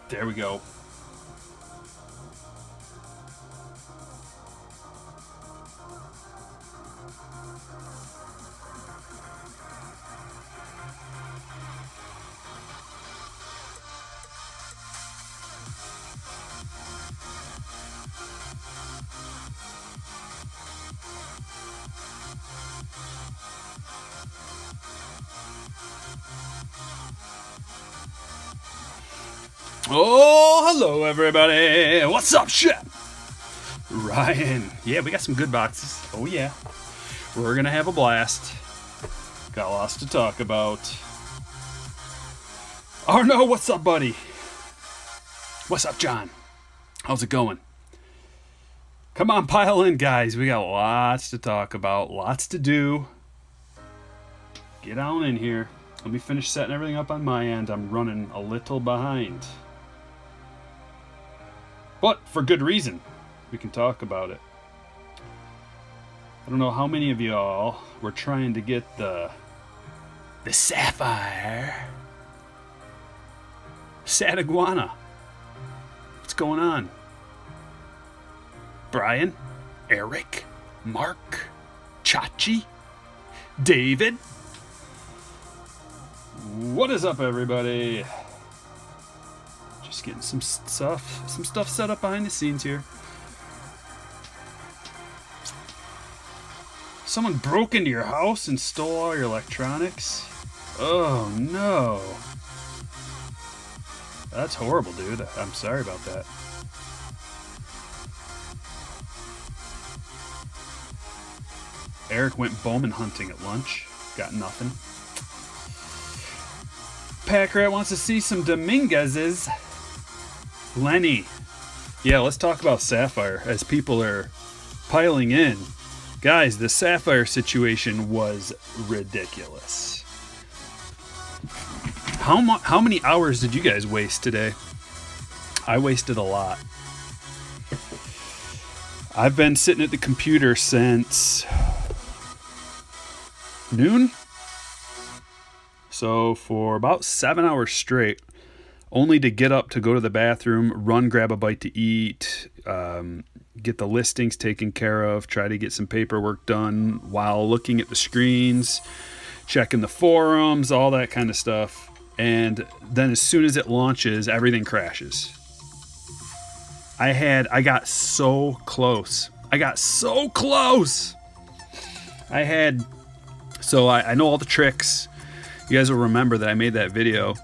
There we go. Oh, hello everybody. What's up, Shep? Ryan. Yeah, we got some good boxes. Oh yeah. We're gonna have a blast. Got lots to talk about. Arno, what's up, buddy? What's up, John? How's it going? Come on, pile in, guys. We got lots to talk about, lots to do. Get on in here. Let me finish setting everything up on my end. I'm running a little behind. But for good reason. We can talk about it. I don't know how many of y'all were trying to get the Sapphire. Sad Iguana. What's going on? Brian, Eric, Mark, Chachi, David. What is up, everybody? Just getting some stuff set up behind the scenes here. Someone broke into your house and stole all your electronics? Oh no. That's horrible, dude. I'm sorry about that. Eric went Bowman hunting at lunch. Got nothing. Packrat wants to see some Dominguez's. Lenny. Yeah, let's talk about Sapphire as people are piling in. Guys, the Sapphire situation was ridiculous. How many hours did you guys waste today? I wasted a lot. I've been sitting at the computer since noon. So for about 7 hours straight, only to get up to go to the bathroom, run, grab a bite to eat, get the listings taken care of, try to get some paperwork done while looking at the screens, checking the forums, all that kind of stuff. And then as soon as it launches, everything crashes. I got so close. I know all the tricks. You guys will remember that I made that video,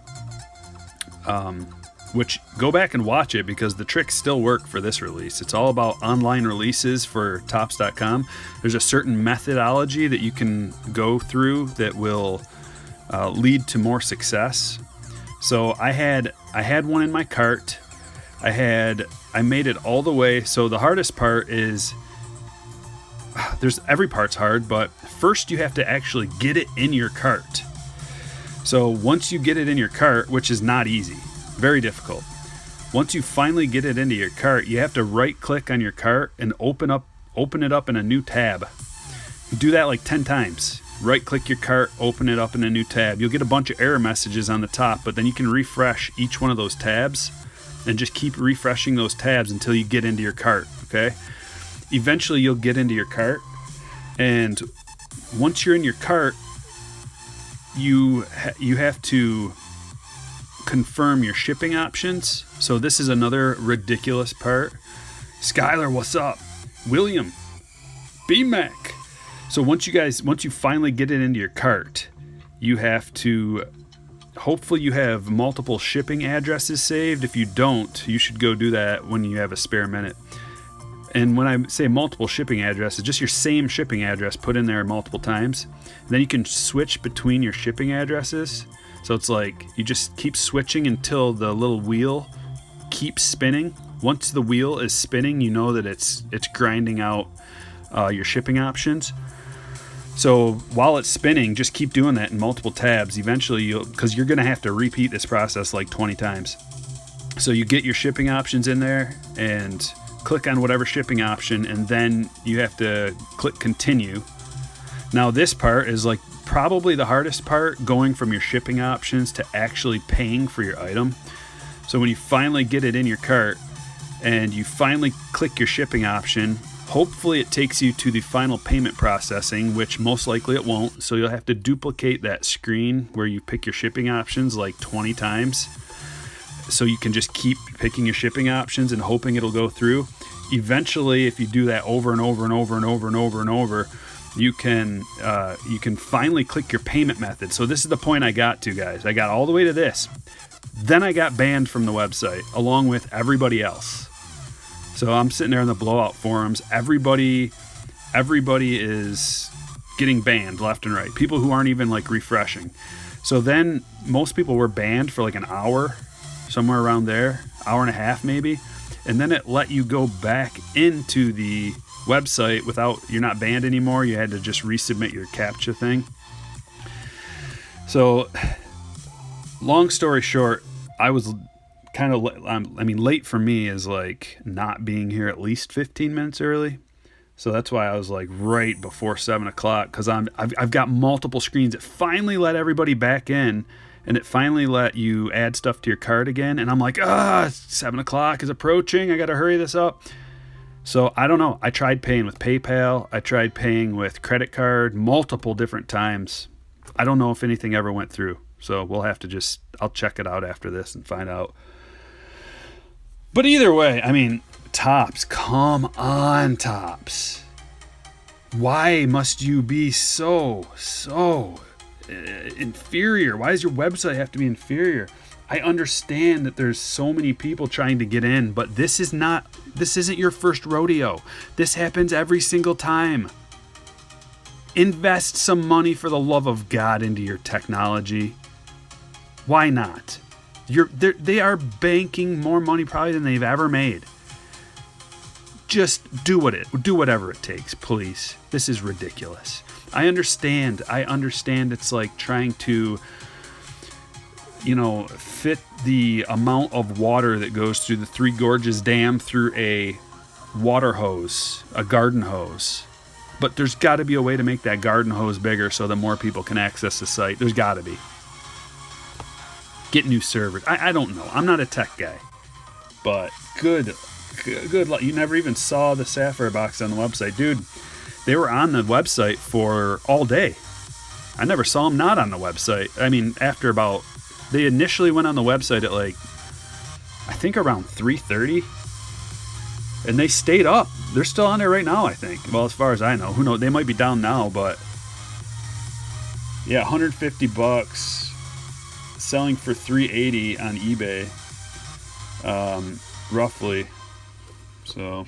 which go back and watch it because the tricks still work for this release. It's all about online releases for Topps.com. There's a certain methodology that you can go through that will lead to more success. So I had one in my cart. I made it all the way. So the hardest part is every part's hard, but first you have to actually get it in your cart. So once you get it in your cart, which is not easy, very difficult. Once you finally get it into your cart, you have to right click on your cart and open it up in a new tab. You do that like 10 times. Right click your cart, open it up in a new tab. You'll get a bunch of error messages on the top, but then you can refresh each one of those tabs and just keep refreshing those tabs until you get into your cart, okay? Eventually you'll get into your cart, and once you're in your cart, you have to confirm your shipping options. So this is another ridiculous part. Skylar, what's up? William, B-Mac. So once you finally get it into your cart, you have to, hopefully you have multiple shipping addresses saved. If you don't, you should go do that when you have a spare minute. And when I say multiple shipping addresses, just your same shipping address put in there multiple times. And then you can switch between your shipping addresses. So it's like you just keep switching until the little wheel keeps spinning. Once the wheel is spinning, you know that it's grinding out your shipping options. So while it's spinning, just keep doing that in multiple tabs. Eventually, because you're going to have to repeat this process like 20 times. So you get your shipping options in there and click on whatever shipping option, and then you have to click continue. Now this part is like probably the hardest part, going from your shipping options to actually paying for your item. So when you finally get it in your cart and you finally click your shipping option, hopefully it takes you to the final payment processing, which most likely it won't. So you'll have to duplicate that screen where you pick your shipping options like 20 times. So you can just keep picking your shipping options and hoping it'll go through. Eventually, if you do that over and over and over and over and over and over, you can finally click your payment method. So this is the point I got to, guys. I got all the way to this. Then I got banned from the website along with everybody else. So I'm sitting there in the blowout forums. Everybody is getting banned left and right. People who aren't even like refreshing. So then most people were banned for like an hour, somewhere around there, hour and a half maybe. And then it let you go back into the website you're not banned anymore. You had to just resubmit your CAPTCHA thing. So long story short, I was kind of, late for me is like not being here at least 15 minutes early. So that's why I was like right before 7 o'clock, because I've got multiple screens. It finally let everybody back in, and it finally let you add stuff to your cart again. And I'm like, 7 o'clock is approaching. I got to hurry this up. So I don't know. I tried paying with PayPal. I tried paying with credit card multiple different times. I don't know if anything ever went through. So we'll have to I'll check it out after this and find out. But either way, I mean, Topps, come on, Topps. Why must you be so inferior? Why does your website have to be inferior? I understand that there's so many people trying to get in, but this isn't your first rodeo. This happens every single time. Invest some money for the love of God into your technology. Why not? They are banking more money probably than they've ever made. Just do whatever it takes, please. This is ridiculous. I understand it's like trying to, fit the amount of water that goes through the Three Gorges Dam through a water hose, a garden hose. But there's got to be a way to make that garden hose bigger so that more people can access the site. There's got to be. Get new servers. I don't know. I'm not a tech guy. But good luck. You never even saw the Sapphire box on the website. Dude, they were on the website for all day. I never saw them not on the website. I mean, they initially went on the website at I think around 3:30. And they stayed up. They're still on there right now, I think. Well, as far as I know. Who knows? They might be down now, but yeah, $150. Selling for $380 on eBay. Roughly. So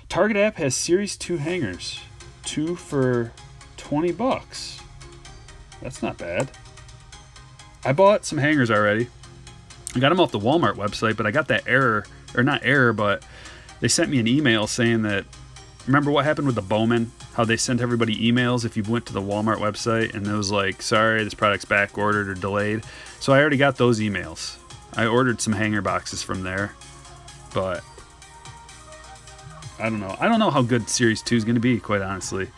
Target app has Series 2 hangers. 2 for $20. That's not bad. I bought some hangers already. I got them off the Walmart website, but I got that error, or not error, but they sent me an email saying that, remember what happened with the Bowman? How they sent everybody emails if you went to the Walmart website and it was like, sorry, this product's back ordered or delayed. So I already got those emails. I ordered some hanger boxes from there, but I don't know. I don't know how good Series 2 is going to be, quite honestly.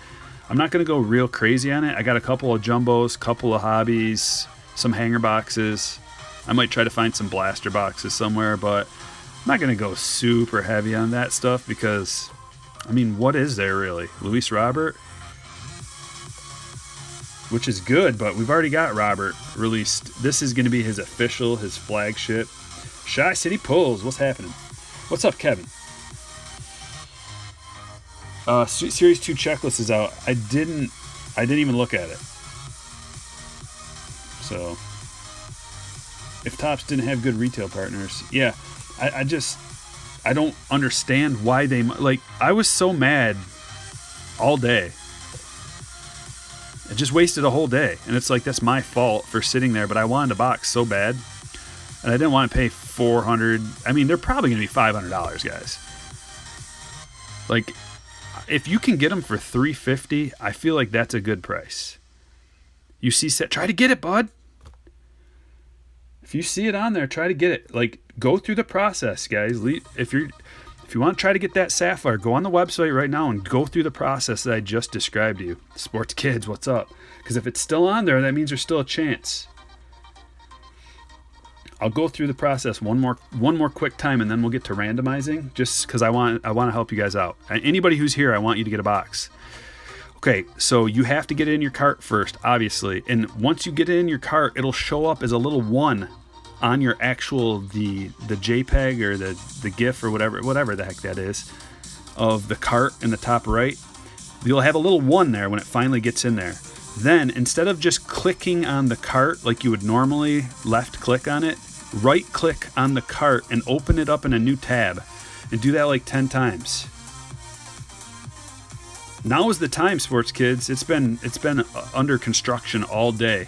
I'm not going to go real crazy on it. I got a couple of jumbos, couple of hobbies, some hanger boxes. I might try to find some blaster boxes somewhere, but I'm not going to go super heavy on that stuff because, I mean, what is there really? Luis Robert? Which is good, but we've already got Robert released. This is going to be his flagship. Shy City Pulls, what's happening? What's up, Kevin? Series 2 checklist is out. I didn't even look at it. So, if Topps didn't have good retail partners, yeah, I don't understand why they, I was so mad all day. I just wasted a whole day, and it's like, that's my fault for sitting there, but I wanted a box so bad, and I didn't want to pay $400. I mean, they're probably going to be $500, guys. If you can get them for $350, I feel like that's a good price. You see, try to get it, bud. If you see it on there, try to get it. Go through the process, guys. If you want to try to get that Sapphire, go on the website right now and go through the process that I just described to you. Sports Kids, what's up? Because if it's still on there, that means there's still a chance. I'll go through the process one more quick time, and then we'll get to randomizing, just because I want to help you guys out. Anybody who's here, I want you to get a box. Okay, so you have to get it in your cart first, obviously. And once you get it in your cart, it'll show up as a little 1 on your actual, the JPEG or the GIF or whatever the heck that is, of the cart in the top right. You'll have a little 1 there when it finally gets in there. Then, instead of just clicking on the cart like you would normally left click on it, right click on the cart and open it up in a new tab. And do that like 10 times. Now is the time, sports kids. It's been under construction all day.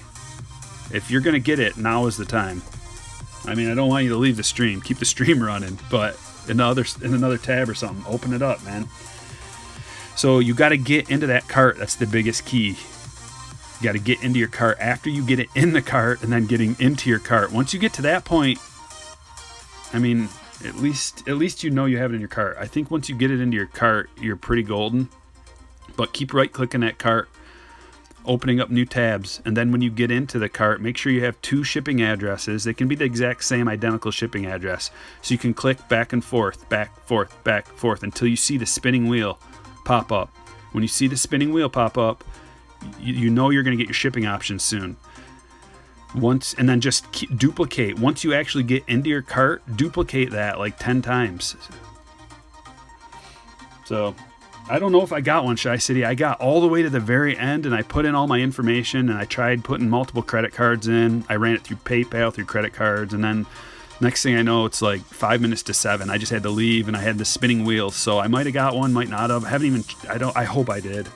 If you're gonna get it, now is the time. I mean, I don't want you to leave the stream. Keep the stream running, but in another tab or something, open it up, man. So you got to get into that cart. That's the biggest key. You got to get into your cart after you get it in the cart, and then getting into your cart. Once you get to that point, I mean, at least you know you have it in your cart. I think once you get it into your cart, you're pretty golden. But keep right-clicking that cart, opening up new tabs, and then when you get into the cart, make sure you have 2 shipping addresses. They can be the exact same identical shipping address. So you can click back and forth, back, forth, back, forth, until you see the spinning wheel pop up. When you see the spinning wheel pop up, you know you're going to get your shipping options soon. And then just duplicate. Once you actually get into your cart, duplicate that like 10 times. So I don't know if I got one, Shy City. I got all the way to the very end, and I put in all my information, and I tried putting multiple credit cards in. I ran it through PayPal, through credit cards, and then next thing I know, it's like 5 minutes to 7. I just had to leave, and I had the spinning wheels. So I might have got one, might not have. I hope I did.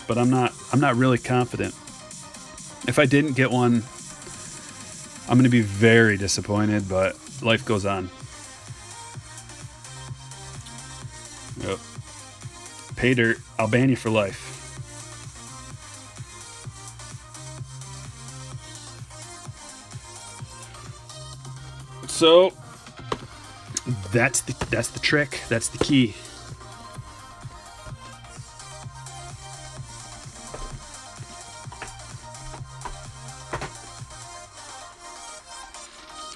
But I'm not really confident. If I didn't get one, I'm going to be very disappointed, but life goes on. Yep. Pay dirt. I'll ban you for life. So that's the trick. That's the key.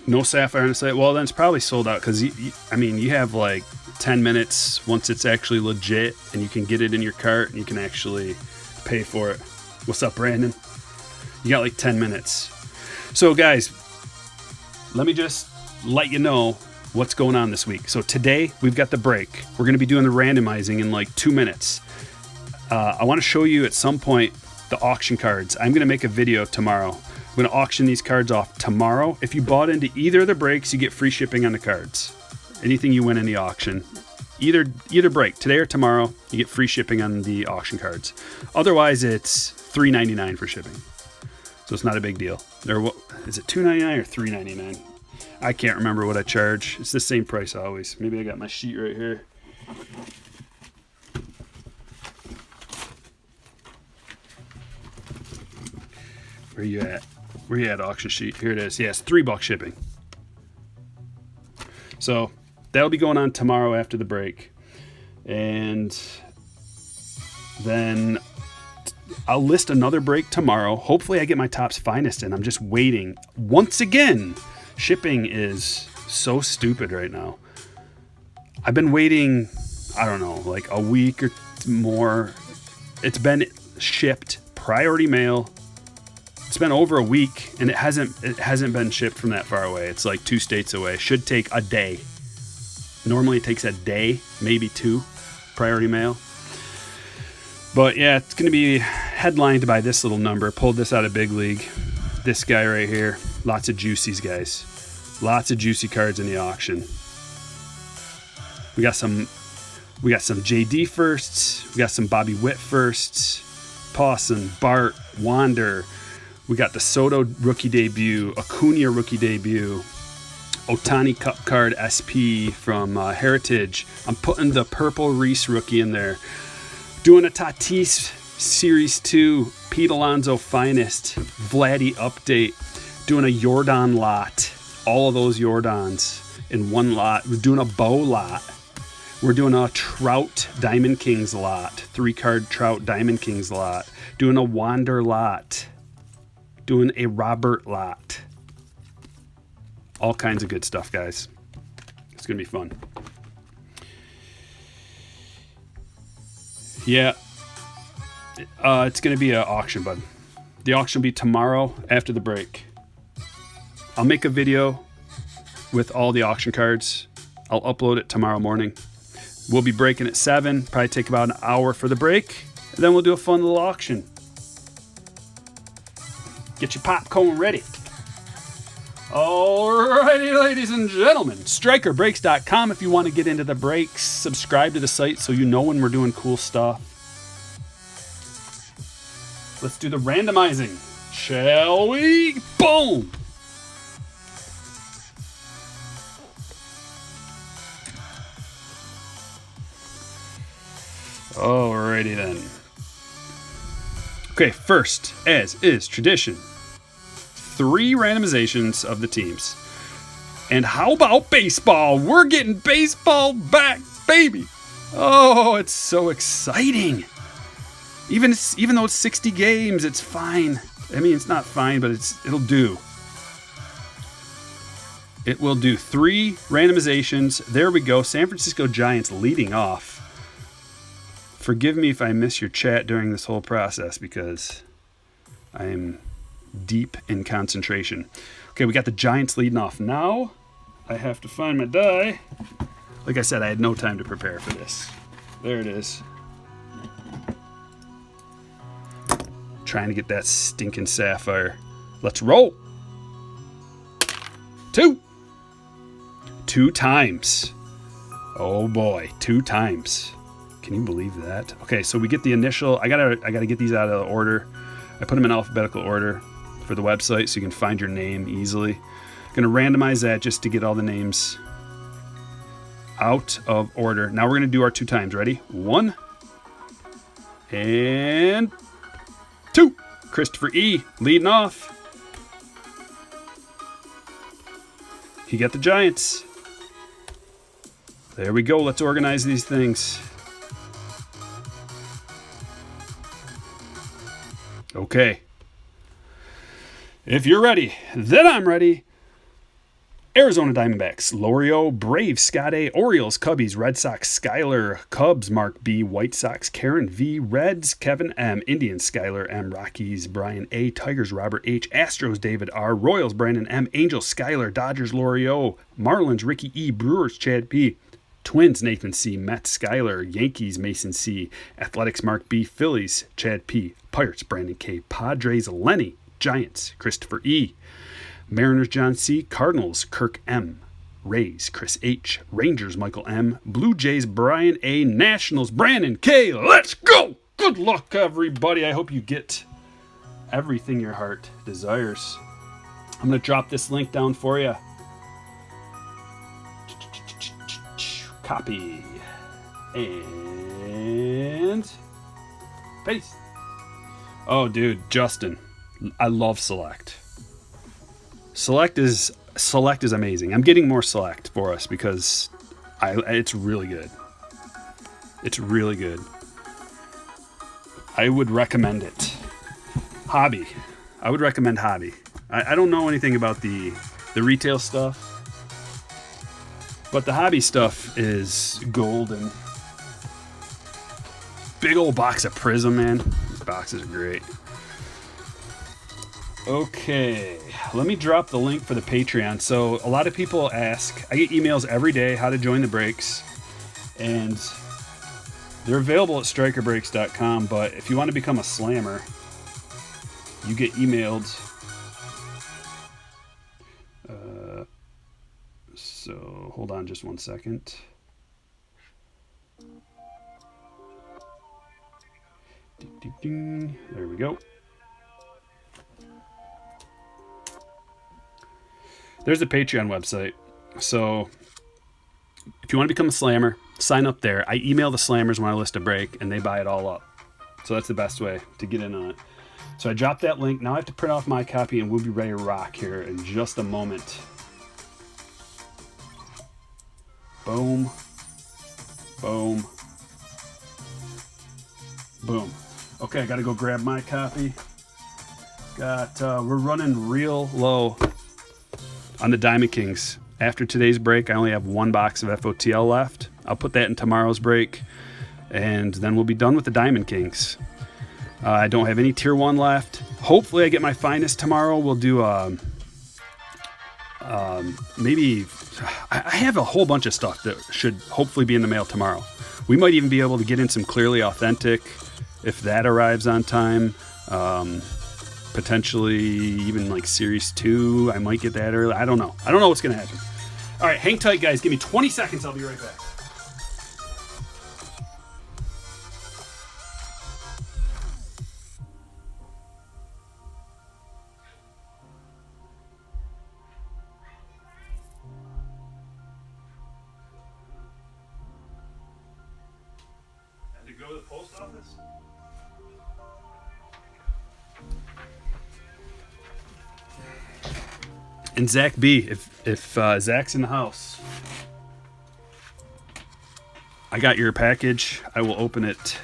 No Sapphire on the site. Well, then it's probably sold out, because you have like 10 minutes once it's actually legit, and you can get it in your cart and you can actually pay for it. What's up, Brandon? You got like 10 minutes. So guys, let me just let you know what's going on this week. So today we've got the break. We're going to be doing the randomizing in like 2 minutes. I want to show you at some point the auction cards. I'm going to make a video tomorrow. I'm going to auction these cards off tomorrow. If you bought into either of the breaks, you get free shipping on the cards. Anything you win in the auction, either break, today or tomorrow, you get free shipping on the auction cards. Otherwise, it's $3.99 for shipping. So it's not a big deal. Or is it $2.99 or $3.99? I can't remember what I charge. It's the same price always. Maybe I got my sheet right here. Where you at? Where you at, auction sheet? Here it is. Yeah, it's $3 shipping. So that'll be going on tomorrow after the break. And then I'll list another break tomorrow. Hopefully I get my Topps Finest in. I'm just waiting. Once again, shipping is so stupid right now. I've been waiting, I don't know, like a week or more. It's been shipped priority mail. It's been over a week, and it hasn't been shipped from that far away. It's like 2 states away. Should take a day. Normally it takes a day, maybe 2, priority mail. But yeah, it's going to be headlined by this little number. Pulled this out of Big League. This guy right here. Lots of juicies, guys. Lots of juicy cards in the auction. We got some JD firsts. We got some Bobby Witt firsts. Pawson, Bart, Wander. We got the Soto rookie debut, Acuna rookie debut, Ohtani Cup card SP from Heritage. I'm putting the purple Reese rookie in there. Doing a Tatis Series 2, Pete Alonso Finest, Vladdy update. Doing a Jordan lot. All of those Jordans in one lot. We're doing a Bo lot. We're doing a Trout Diamond Kings lot. 3-card Trout Diamond Kings lot. Doing a Wander lot. Doing a Robert lot. All kinds of good stuff, guys. It's going to be fun. Yeah. It's going to be an auction, bud. The auction will be tomorrow after the break. I'll make a video with all the auction cards. I'll upload it tomorrow morning. We'll be breaking at 7. Probably take about an hour for the break. And then we'll do a fun little auction. Get your popcorn ready. Alrighty, ladies and gentlemen. StrykerBreaks.com if you want to get into the breaks. Subscribe to the site so you know when we're doing cool stuff. Let's do the randomizing. Shall we? Boom! Alrighty then. Okay, first, as is tradition, 3 randomizations of the teams. And how about baseball? We're getting baseball back, baby. Oh, it's so exciting. Even though it's 60 games, it's fine. I mean, it's not fine, but it'll do. It will do 3 randomizations. There we go. San Francisco Giants leading off. Forgive me if I miss your chat during this whole process because I am deep in concentration. Okay, we got the Giants leading off. Now I have to find my die. Like I said, I had no time to prepare for this. There it is. Trying to get that stinking sapphire. Let's roll. 2. 2 times. Oh boy, 2 times. Can you believe that? Okay, so we get the initial. I gotta get these out of the order. I put them in alphabetical order for the website so you can find your name easily. Gonna randomize that just to get all the names out of order. Now we're gonna do our 2 times. Ready? 1 and 2. Christopher E. leading off. He got the Giants. There we go. Let's organize these things. Okay. If you're ready, then I'm ready. Arizona Diamondbacks, Lorio, Braves, Scott A, Orioles, Cubbies, Red Sox, Skyler, Cubs, Mark B, White Sox, Karen V, Reds, Kevin M, Indians, Skyler M, Rockies, Brian A, Tigers, Robert H, Astros, David R, Royals, Brandon M, Angels, Skyler, Dodgers, Lorio, Marlins, Ricky E, Brewers, Chad P, Twins, Nathan C, Mets, Skyler, Yankees, Mason C, Athletics, Mark B, Phillies, Chad P, Pirates, Brandon K, Padres, Lenny, Giants, Christopher E, Mariners, John C, Cardinals, Kirk M, Rays, Chris H, Rangers, Michael M, Blue Jays, Brian A, Nationals, Brandon K. Let's go! Good luck, everybody. I hope you get everything your heart desires. I'm going to drop this link down for you. Copy and paste. Oh, dude, Justin, I love Select. Select is amazing. I'm getting more Select for us because it's really good. It's really good. I would recommend it. Hobby. I would recommend Hobby. I don't know anything about the retail stuff. But the Hobby stuff is golden. Big old box of Prizm, man. These boxes are great. Okay, let me drop the link for the Patreon. So a lot of people ask, I get emails every day how to join the breaks. And they're available at StrykerBreaks.com. But if you want to become a slammer, you get emailed. So hold on just one second. There we go. There's the Patreon website. So if you want to become a slammer, sign up there. I email the slammers when I list a break and they buy it all up. So that's the best way to get in on it. So I dropped that link. Now I have to print off my copy and we'll be ready to rock here in just a moment. Boom, boom, boom. Okay, I gotta go grab my copy. We're running real low On the Diamond Kings, after today's break, I only have 1 box of FOTL left. I'll put that in tomorrow's break, and then we'll be done with the Diamond Kings. I don't have any Tier 1 left. Hopefully I get my finest tomorrow. We'll do maybe... I have a whole bunch of stuff that should hopefully be in the mail tomorrow. We might even be able to get in some Clearly Authentic if that arrives on time. Potentially even like Series 2. I might get that early. I don't know. I don't know what's going to happen. All right, hang tight, guys. Give me 20 seconds. I'll be right back. Had to go to the post office? And Zach B, if Zach's in the house, I got your package. I will open it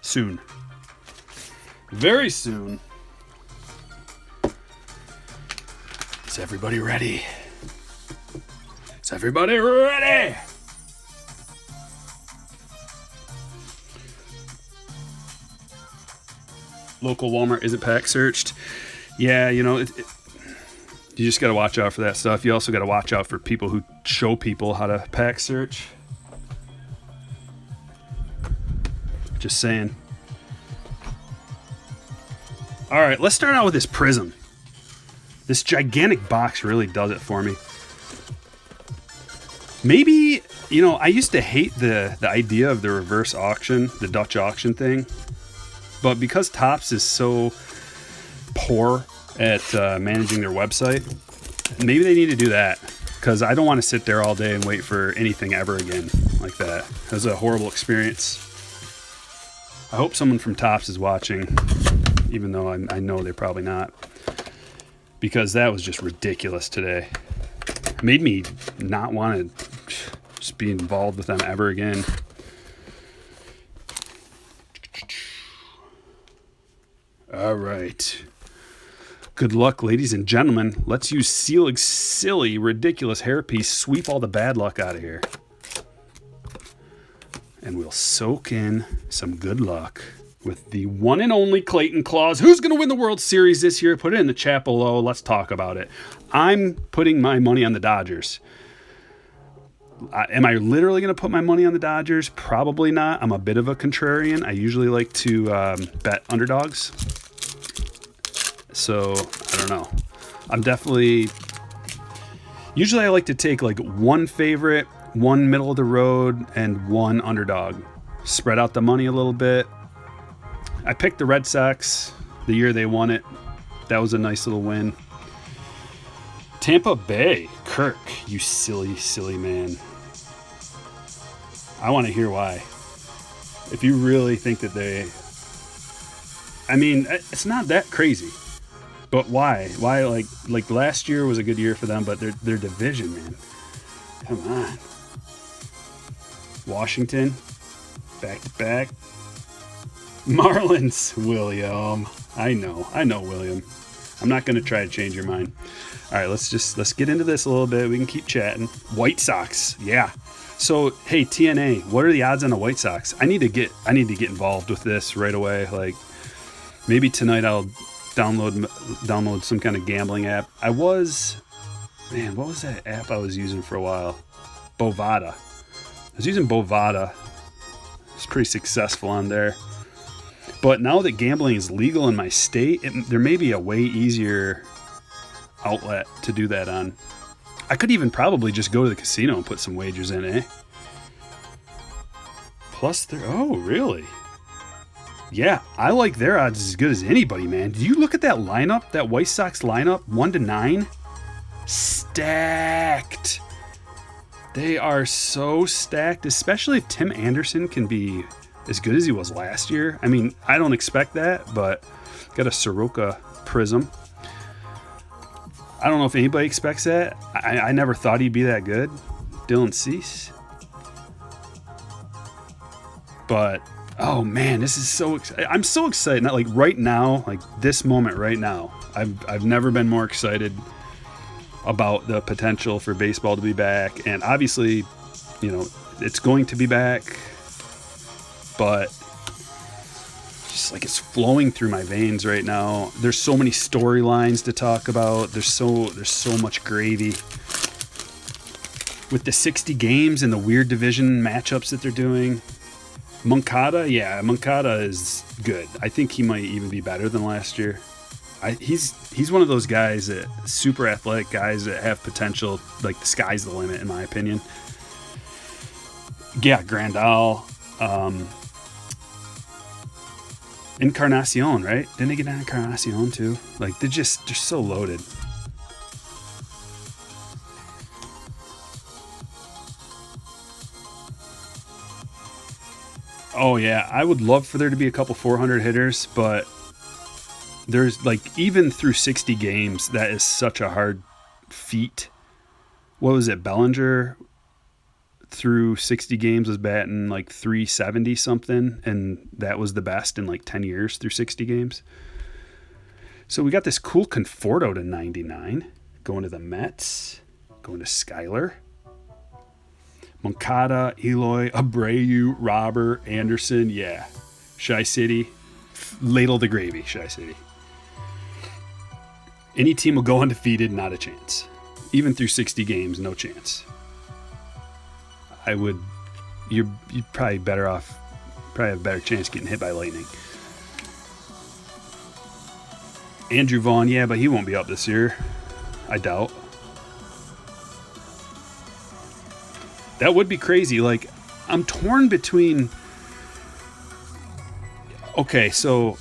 soon. Very soon. Is everybody ready? Is everybody ready? Local Walmart isn't pack searched. Yeah, you know, you just got to watch out for that stuff. You also got to watch out for people who show people how to pack search. Just saying. All right, let's start out with this Prizm. This gigantic box really does it for me. Maybe, you know, I used to hate the idea of the reverse auction, the Dutch auction thing. But because Topps is so poor at managing their website, maybe they need to do that, because I don't want to sit there all day and wait for anything ever again like that. It was a horrible experience. I hope someone from Topps is watching, even though I know they're probably not, because that was just ridiculous today. It made me not want to just be involved with them ever again. All right. Good luck, ladies and gentlemen. Let's use Selig's silly, ridiculous hairpiece. Sweep all the bad luck out of here. And we'll soak in some good luck with the one and only Clayton Claus. Who's going to win the World Series this year? Put it in the chat below. Let's talk about it. I'm putting my money on the Dodgers. Am I literally going to put my money on the Dodgers? Probably not. I'm a bit of a contrarian. I usually like to bet underdogs. So, I don't know. I'm definitely... Usually I like to take like one favorite, one middle of the road, and one underdog. Spread out the money a little bit. I picked the Red Sox the year they won it. That was a nice little win. Tampa Bay. Kirk, you silly, silly man. I want to hear why. If you really think that they... I mean, it's not that crazy. But why? Why, like last year was a good year for them, but their division, man. Come on. Washington, back to back. Marlins, William. I know, William. I'm not going to try to change your mind. All right, let's get into this a little bit. We can keep chatting. White Sox, yeah. So, hey, TNA, what are the odds on the White Sox? I need to get involved with this right away. Like, maybe tonight I'll download some kind of gambling app. What was that app I was using for a while? Bovada. I was using Bovada. It's pretty successful on there. But now that gambling is legal in my state, there may be a way easier outlet to do that on. I could even probably just go to the casino and put some wagers in, eh? Plus, oh, really? Yeah, I like their odds as good as anybody, man. Did you look at that lineup? That White Sox lineup? 1-9? Stacked. They are so stacked, especially if Tim Anderson can be as good as he was last year. I mean, I don't expect that, but got a Soroka Prizm. I don't know if anybody expects that. I never thought he'd be that good. Dylan Cease. But, oh man, this is so exciting. I'm so excited. Not like right now, like this moment right now. I've never been more excited. about the potential for baseball to be back. And obviously, it's going to be back, but just like it's flowing through my veins right now. There's so many storylines to talk about. There's so much gravy with the 60 games and the weird division matchups that they're doing. Moncada is good. I think he might even be better than last year. He's one of those guys that super athletic guys that have potential. Like the sky's the limit, in my opinion. Yeah, Grandal, Encarnacion, right? Didn't they get an Encarnacion too? Like they're so loaded. Oh yeah, I would love for there to be a couple 400 hitters, but there's like even through 60 games, that is such a hard feat. What was it? Bellinger through 60 games was batting like 370 something, and that was the best in like 10 years through 60 games. So we got this cool Conforto to 99 going to the Mets, going to Skyler. Moncada, Eloy, Abreu, Robert, Anderson, yeah. Shy City, ladle the gravy, Shy City. Any team will go undefeated, not a chance. Even through 60 games, no chance. You're probably better off, probably have a better chance getting hit by lightning. Andrew Vaughn, yeah, but he won't be up this year. I doubt. That would be crazy. Like, I'm torn between. Okay, so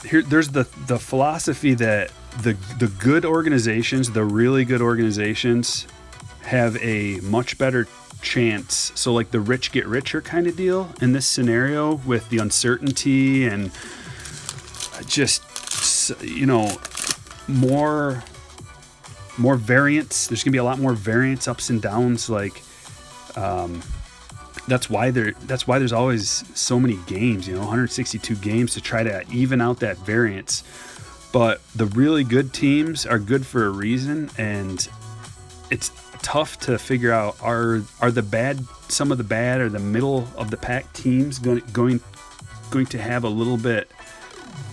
here, there's the philosophy that the good organizations, the really good organizations, have a much better chance. So, like the rich get richer kind of deal in this scenario with the uncertainty and just more variance. There's gonna be a lot more variance, ups and downs. Like. That's why there's always so many games, 162 games to try to even out that variance. But the really good teams are good for a reason, and it's tough to figure out are some of the bad or the middle of the pack teams going to have a little bit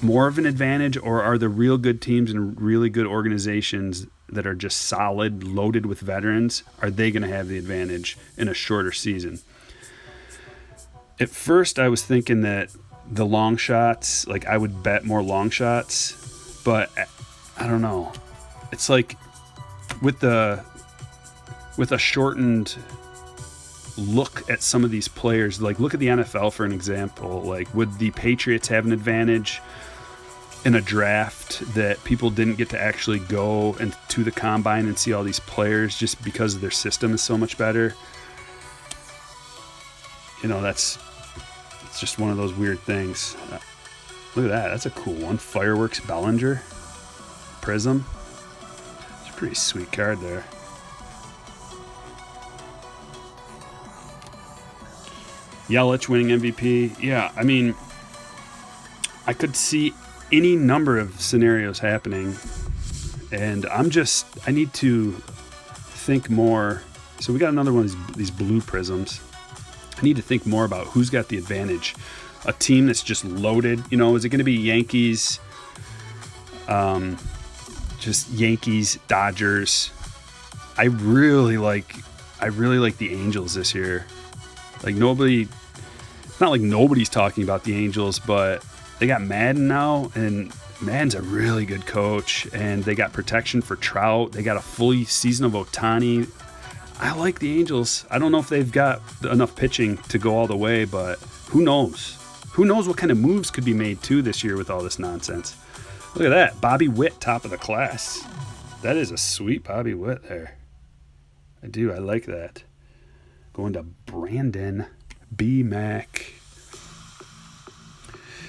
more of an advantage, or are the real good teams and really good organizations that are just solid, loaded with veterans, are they going to have the advantage in a shorter season? At first, I was thinking that the long shots, like I would bet more long shots, but I don't know. It's like with a shortened look at some of these players, like look at the NFL for an example. Like, would the Patriots have an advantage in a draft that people didn't get to actually go and to the combine and see all these players just because their system is so much better? It's just one of those weird things. Look at that. That's a cool one. Fireworks Bellinger. Prizm. It's a pretty sweet card there. Yelich winning MVP. Yeah, I mean, I could see any number of scenarios happening, and I need to think more. So we got another one of these blue prisms. I need to think more about who's got the advantage. A team that's just loaded, is it going to be Yankees, just Yankees, Dodgers? I really like the Angels this year. Like it's not like nobody's talking about the Angels, but they got Madden now, and Madden's a really good coach, and they got protection for Trout. They got a full season of Ohtani. I like the Angels. I don't know if they've got enough pitching to go all the way, but who knows? Who knows what kind of moves could be made too this year with all this nonsense? Look at that. Bobby Witt, top of the class. That is a sweet Bobby Witt there. I do. I like that. Going to Brandon B. Mac.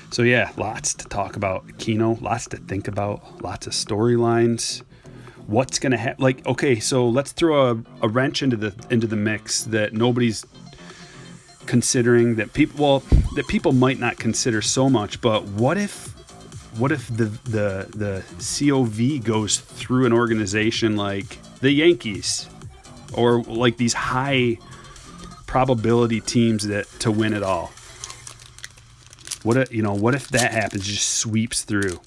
So yeah, lots to talk about. Keno, lots to think about. Lots of storylines. What's going to happen? Like, okay, so let's throw a wrench into the mix that nobody's considering, that people might not consider so much. But what if what if the COV goes through an organization like the Yankees, or like these high probability teams that to win it all? What if that happens? Just sweeps through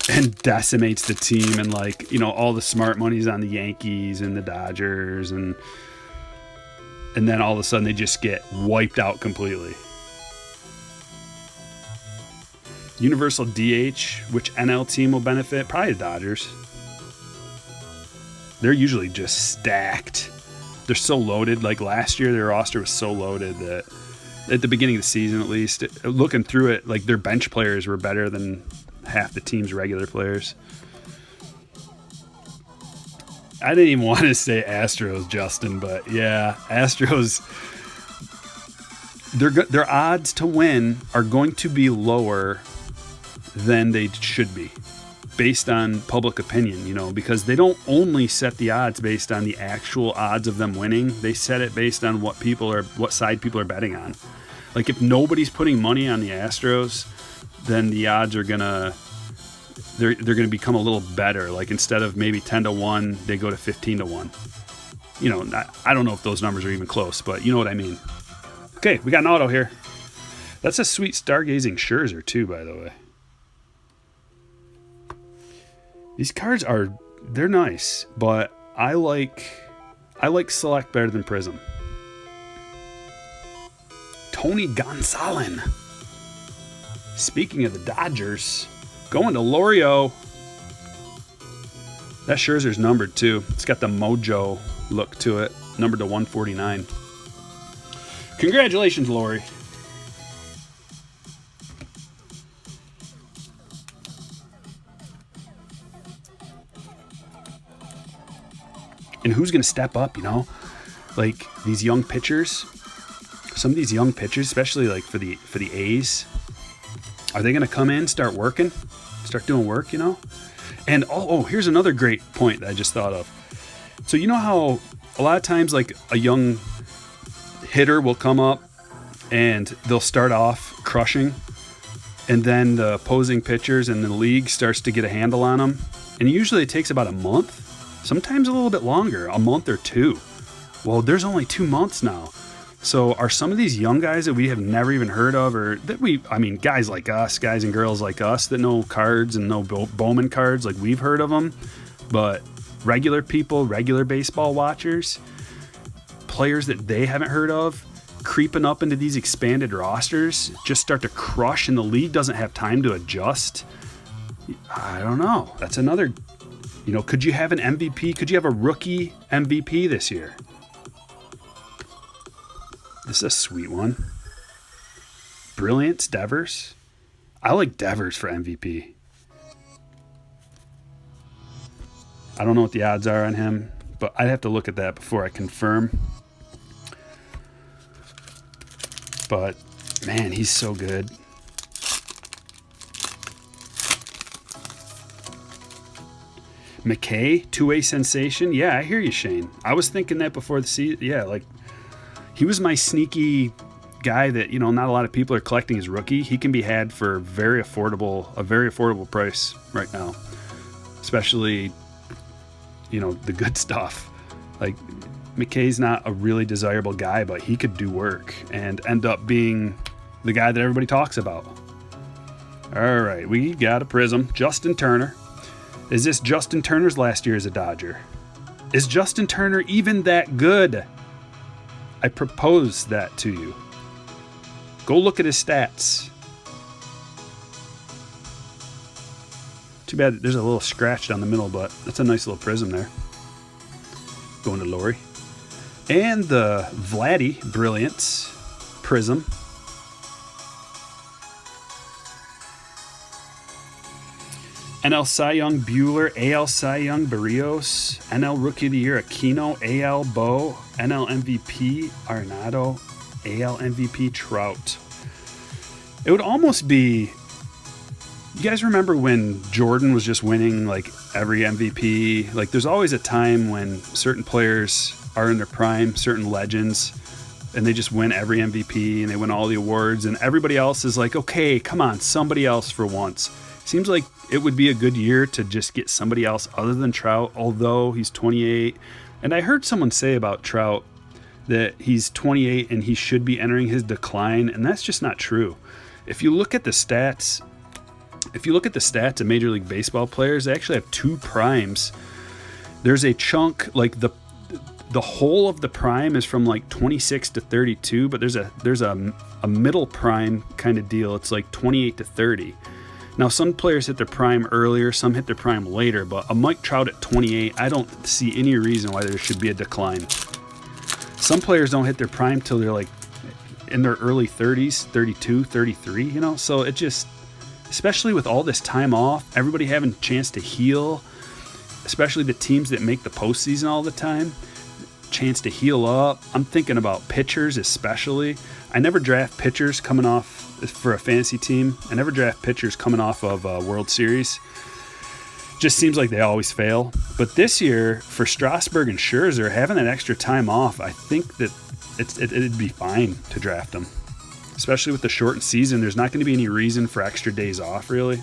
and decimates the team, and like, all the smart money's on the Yankees and the Dodgers, and then all of a sudden they just get wiped out completely. Universal DH, which NL team will benefit? Probably the Dodgers. They're usually just stacked. They're so loaded. Like last year, their roster was so loaded that at the beginning of the season, at least, looking through it, like their bench players were better than half the team's regular players. I didn't even want to say Astros, Justin, but yeah, Astros, their odds to win are going to be lower than they should be based on public opinion, because they don't only set the odds based on the actual odds of them winning. They set it based on what side people are betting on. Like if nobody's putting money on the Astros, then the odds are they're going to become a little better. Like instead of maybe 10-1, they go to 15-1. I don't know if those numbers are even close, but you know what I mean. Okay, we got an auto here. That's a sweet stargazing Scherzer too, by the way. These cards they're nice, but I like Select better than Prizm. Tony Gonsolin. Speaking of the Dodgers, going to Lorio. That Scherzer's numbered too. It's got the mojo look to it, numbered to 149. Congratulations, Lori. And who's going to step up, Like these young pitchers, some of these young pitchers, especially like for the A's, are they going to come in, start doing work, And here's another great point that I just thought of. So you know how a lot of times like a young hitter will come up and they'll start off crushing, and then the opposing pitchers in the league starts to get a handle on them, and usually it takes about a month. Sometimes a little bit longer, a month or two. Well, there's only 2 months now. So are some of these young guys that we have never even heard of, or that guys like us, guys and girls like us that know cards and know Bowman cards, like we've heard of them, but regular people, regular baseball watchers, players that they haven't heard of, creeping up into these expanded rosters, just start to crush, and the league doesn't have time to adjust. I don't know. That's another... could you have an MVP? Could you have a rookie MVP this year? This is a sweet one. Brilliance, Devers. I like Devers for MVP. I don't know what the odds are on him, but I'd have to look at that before I confirm. But, man, he's so good. McKay, two-way sensation. Yeah, I hear you, Shane. I was thinking that before the season. Yeah, like he was my sneaky guy that, not a lot of people are collecting as rookie. He can be had for a very affordable price right now. Especially, the good stuff. Like McKay's not a really desirable guy, but he could do work and end up being the guy that everybody talks about. All right, we got a Prizm. Justin Turner. Is this Justin Turner's last year as a Dodger? Is Justin Turner even that good? I propose that to you. Go look at his stats. Too bad there's a little scratch down the middle, but that's a nice little Prizm there. Going to Lori. And the Vladdy Brilliance Prizm. NL Cy Young Bueller, AL Cy Young Barrios, NL Rookie of the Year Aquino, AL Bo, NL MVP Arenado, AL MVP Trout. It would almost be... You guys remember when Jordan was just winning like every MVP? Like there's always a time when certain players are in their prime, certain legends, and they just win every MVP and they win all the awards, and everybody else is like, okay, come on, somebody else for once. Seems like it would be a good year to just get somebody else other than Trout, although he's 28. And I heard someone say about Trout that he's 28 and he should be entering his decline, and that's just not true. If you look at the stats of Major League Baseball players, they actually have 2 primes. There's a chunk, like the whole of the prime is from like 26 to 32, but there's a middle prime kind of deal. It's like 28 to 30. Now, some players hit their prime earlier, some hit their prime later, but a Mike Trout at 28, I don't see any reason why there should be a decline. Some players don't hit their prime till they're like in their early 30s, 32, 33, you know? So it just, especially with all this time off, everybody having a chance to heal, especially the teams that make the postseason all the time, chance to heal up. I'm thinking about pitchers especially. I never draft pitchers coming off for a fantasy team. I never draft pitchers coming off of a World Series. Just seems like they always fail. But this year, for Strasburg and Scherzer, having that extra time off, I think that it'd be fine to draft them. Especially with the shortened season, there's not going to be any reason for extra days off, really.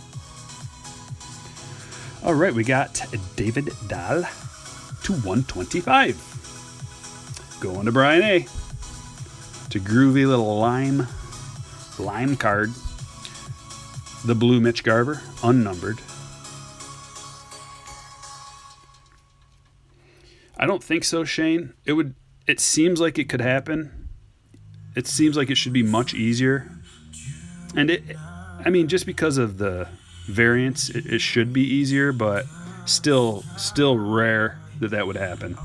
All right, we got David Dahl to 125. Going to Brian A. It's a groovy little lime card. The blue Mitch Garver, unnumbered. I don't think so, Shane. It seems like it could happen. It seems like it should be much easier. And just because of the variance, it should be easier, but still rare that would happen.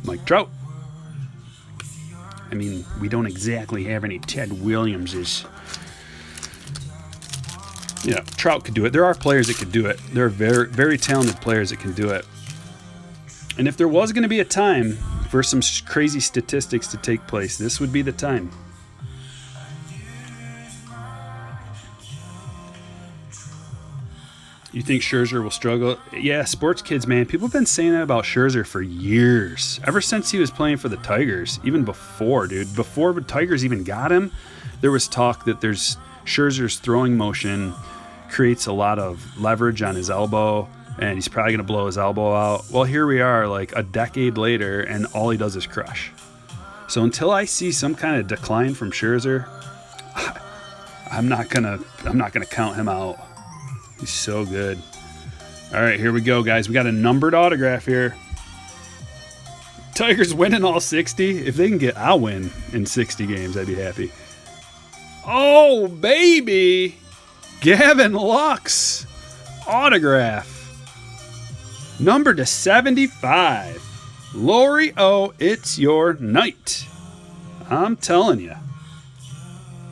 Mike Trout. I mean, we don't exactly have any Ted Williamses. Yeah, Trout could do it. There are players that could do it. There are very, very talented players that can do it. And if there was going to be a time for some crazy statistics to take place, this would be the time. You think Scherzer will struggle? Yeah, sports kids, man. People have been saying that about Scherzer for years. Ever since he was playing for the Tigers. Even before, dude. Before the Tigers even got him, there was talk that Scherzer's throwing motion creates a lot of leverage on his elbow, and he's probably going to blow his elbow out. Well, here we are like a decade later, and all he does is crush. So until I see some kind of decline from Scherzer, I'm not gonna count him out. He's so good. All right, here we go, guys. We got a numbered autograph here. Tigers winning all 60. If they can I'll win in 60 games. I'd be happy. Oh, baby. Gavin Lux autograph. Number to 75. Lori O, it's your night. I'm telling you.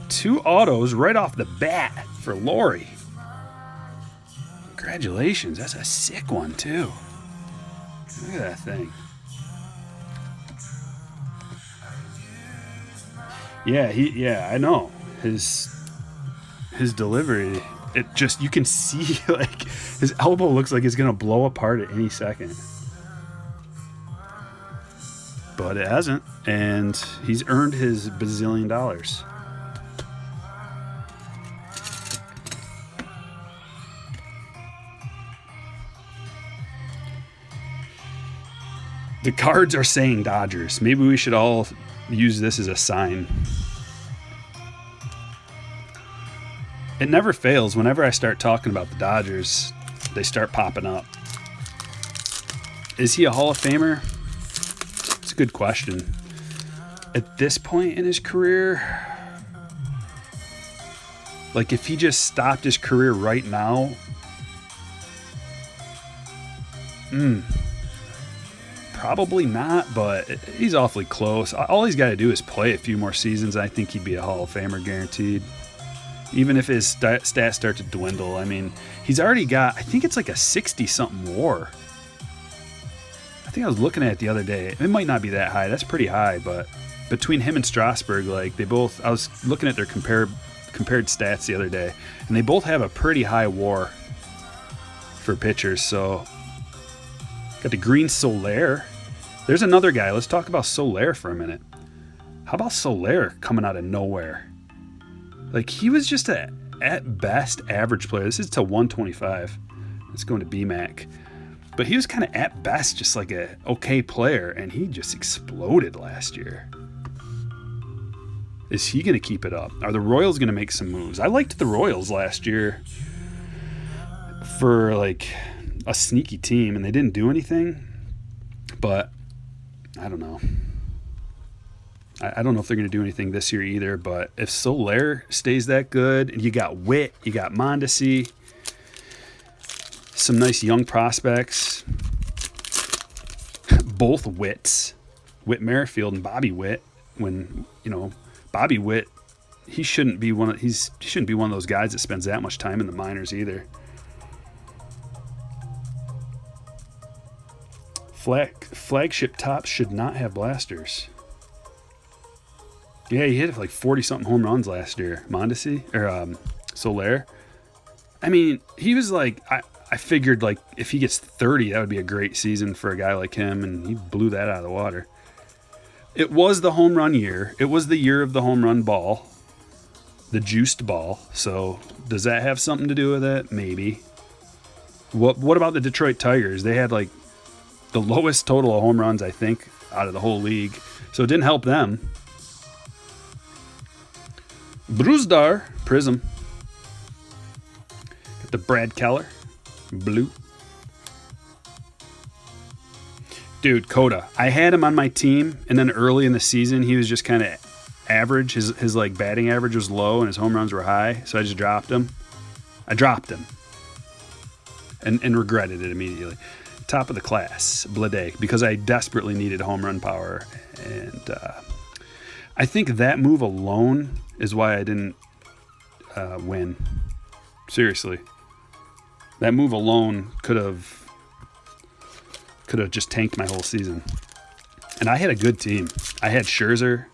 2 autos right off the bat for Lori. Congratulations. That's a sick one, too. Look at that thing. Yeah, I know. His delivery, you can see like his elbow looks like it's going to blow apart at any second. But it hasn't, and he's earned his bazillion dollars. The cards are saying Dodgers. Maybe we should all use this as a sign. It never fails. Whenever I start talking about the Dodgers, they start popping up. Is he a Hall of Famer? It's a good question. At this point in his career, like if he just stopped his career right now, probably not, but he's awfully close. All he's got to do is play a few more seasons. I think he'd be a Hall of Famer guaranteed. Even if his stats start to dwindle. I mean, he's already got, I think it's like a 60-something WAR. I think I was looking at it the other day. It might not be that high. That's pretty high, but between him and Strasburg, like I was looking at their compared stats the other day, and they both have a pretty high WAR for pitchers. So got the green Soler. There's another guy. Let's talk about Soler for a minute. How about Soler coming out of nowhere? Like, he was just a, at best, average player. This is to 125. It's going to BMAC. But he was kind of, at best, just like a okay player, and he just exploded last year. Is he going to keep it up? Are the Royals going to make some moves? I liked the Royals last year for, like, a sneaky team, and they didn't do anything. But I don't know. I don't know if they're going to do anything this year either, but if Soler stays that good, and you got Witt, you got Mondesi, some nice young prospects, both Witts, Whit Merrifield and Bobby Witt. When, you know, Bobby Witt, he shouldn't be one of those guys that spends that much time in the minors either. Flagship tops should not have blasters. Yeah, he hit like 40-something home runs last year. Mondesi, or Soler. I mean, he was like, I figured like if he gets 30, that would be a great season for a guy like him, and he blew that out of the water. It was the home run year. It was the year of the home run ball, the juiced ball. So does that have something to do with it? Maybe. What about the Detroit Tigers? They had like the lowest total of home runs, I think, out of the whole league. So it didn't help them. Bruzdar, Prizm. Got the Brad Keller, blue. Dude, Coda. I had him on my team, and then early in the season, he was just kind of average. His like batting average was low, and his home runs were high, so I just dropped him. I dropped him. And regretted it immediately. Top of the class, Blade, because I desperately needed home run power. And I think that move alone is why I didn't win. Seriously. That move alone could have just tanked my whole season. And I had a good team. I had Scherzer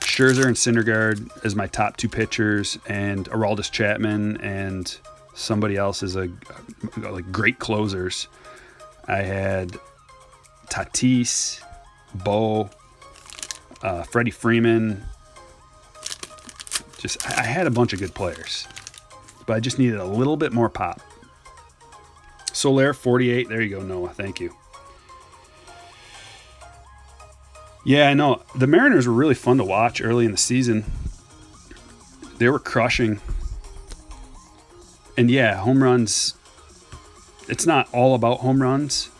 and Syndergaard as my top two pitchers, and Aroldis Chapman and somebody else as like great closers. I had Tatis, Bo, Freddie Freeman. I had a bunch of good players, but I just needed a little bit more pop. Soler, 48. There you go, Noah. Thank you. Yeah, I know. The Mariners were really fun to watch early in the season. They were crushing. And yeah, home runs, it's not all about home runs,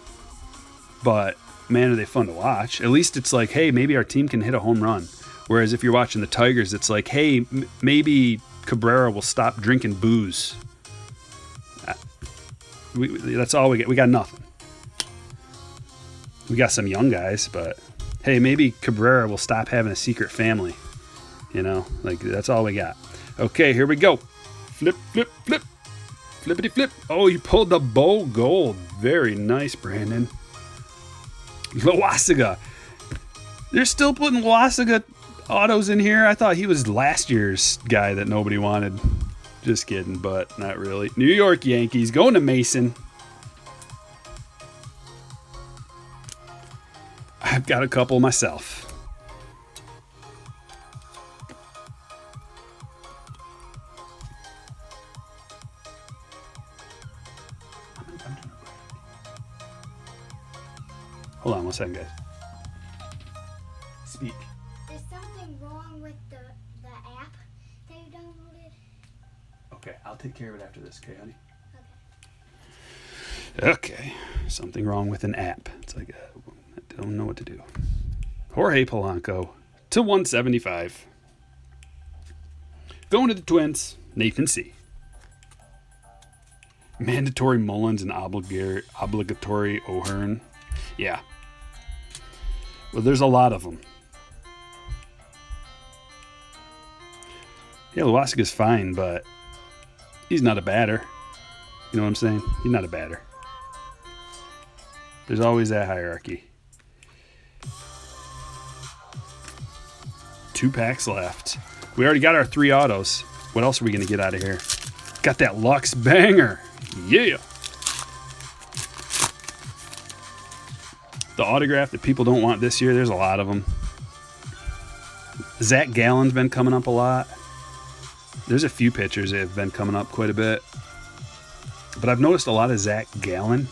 but man, are they fun to watch. At least it's like, hey, maybe our team can hit a home run. Whereas if you're watching the Tigers, it's like, hey, maybe Cabrera will stop drinking booze. That's all we get. We got nothing. We got some young guys, but hey, maybe Cabrera will stop having a secret family. You know, like that's all we got. Okay, here we go. Flip, flip, flip. Flippity flip. Oh, you pulled the Bo Gold. Very nice, Brandon. Loaisiga. They're still putting Loaisiga autos in here. I thought he was last year's guy that nobody wanted. Just kidding, but not really. New York Yankees going to Mason. I've got a couple myself. Hold on one second, guys. Speak. Is something wrong with the app that you downloaded? Okay, I'll take care of it after this, okay, honey? Okay. Okay, something wrong with an app. It's like, I don't know what to do. Jorge Polanco to 175. Going to the Twins, Nathan C. Mandatory Mullins and obligatory O'Hearn. Yeah. Well, there's a lot of them. Yeah, Loaisiga's fine, but he's not a batter. You know what I'm saying? He's not a batter. There's always that hierarchy. 2 packs left. We already got our 3 autos. What else are we going to get out of here? Got that Lux banger. Yeah. The autograph that people don't want this year, there's a lot of them. Zach Gallen's been coming up a lot. There's a few pitchers that have been coming up quite a bit. But I've noticed a lot of Zach Gallen.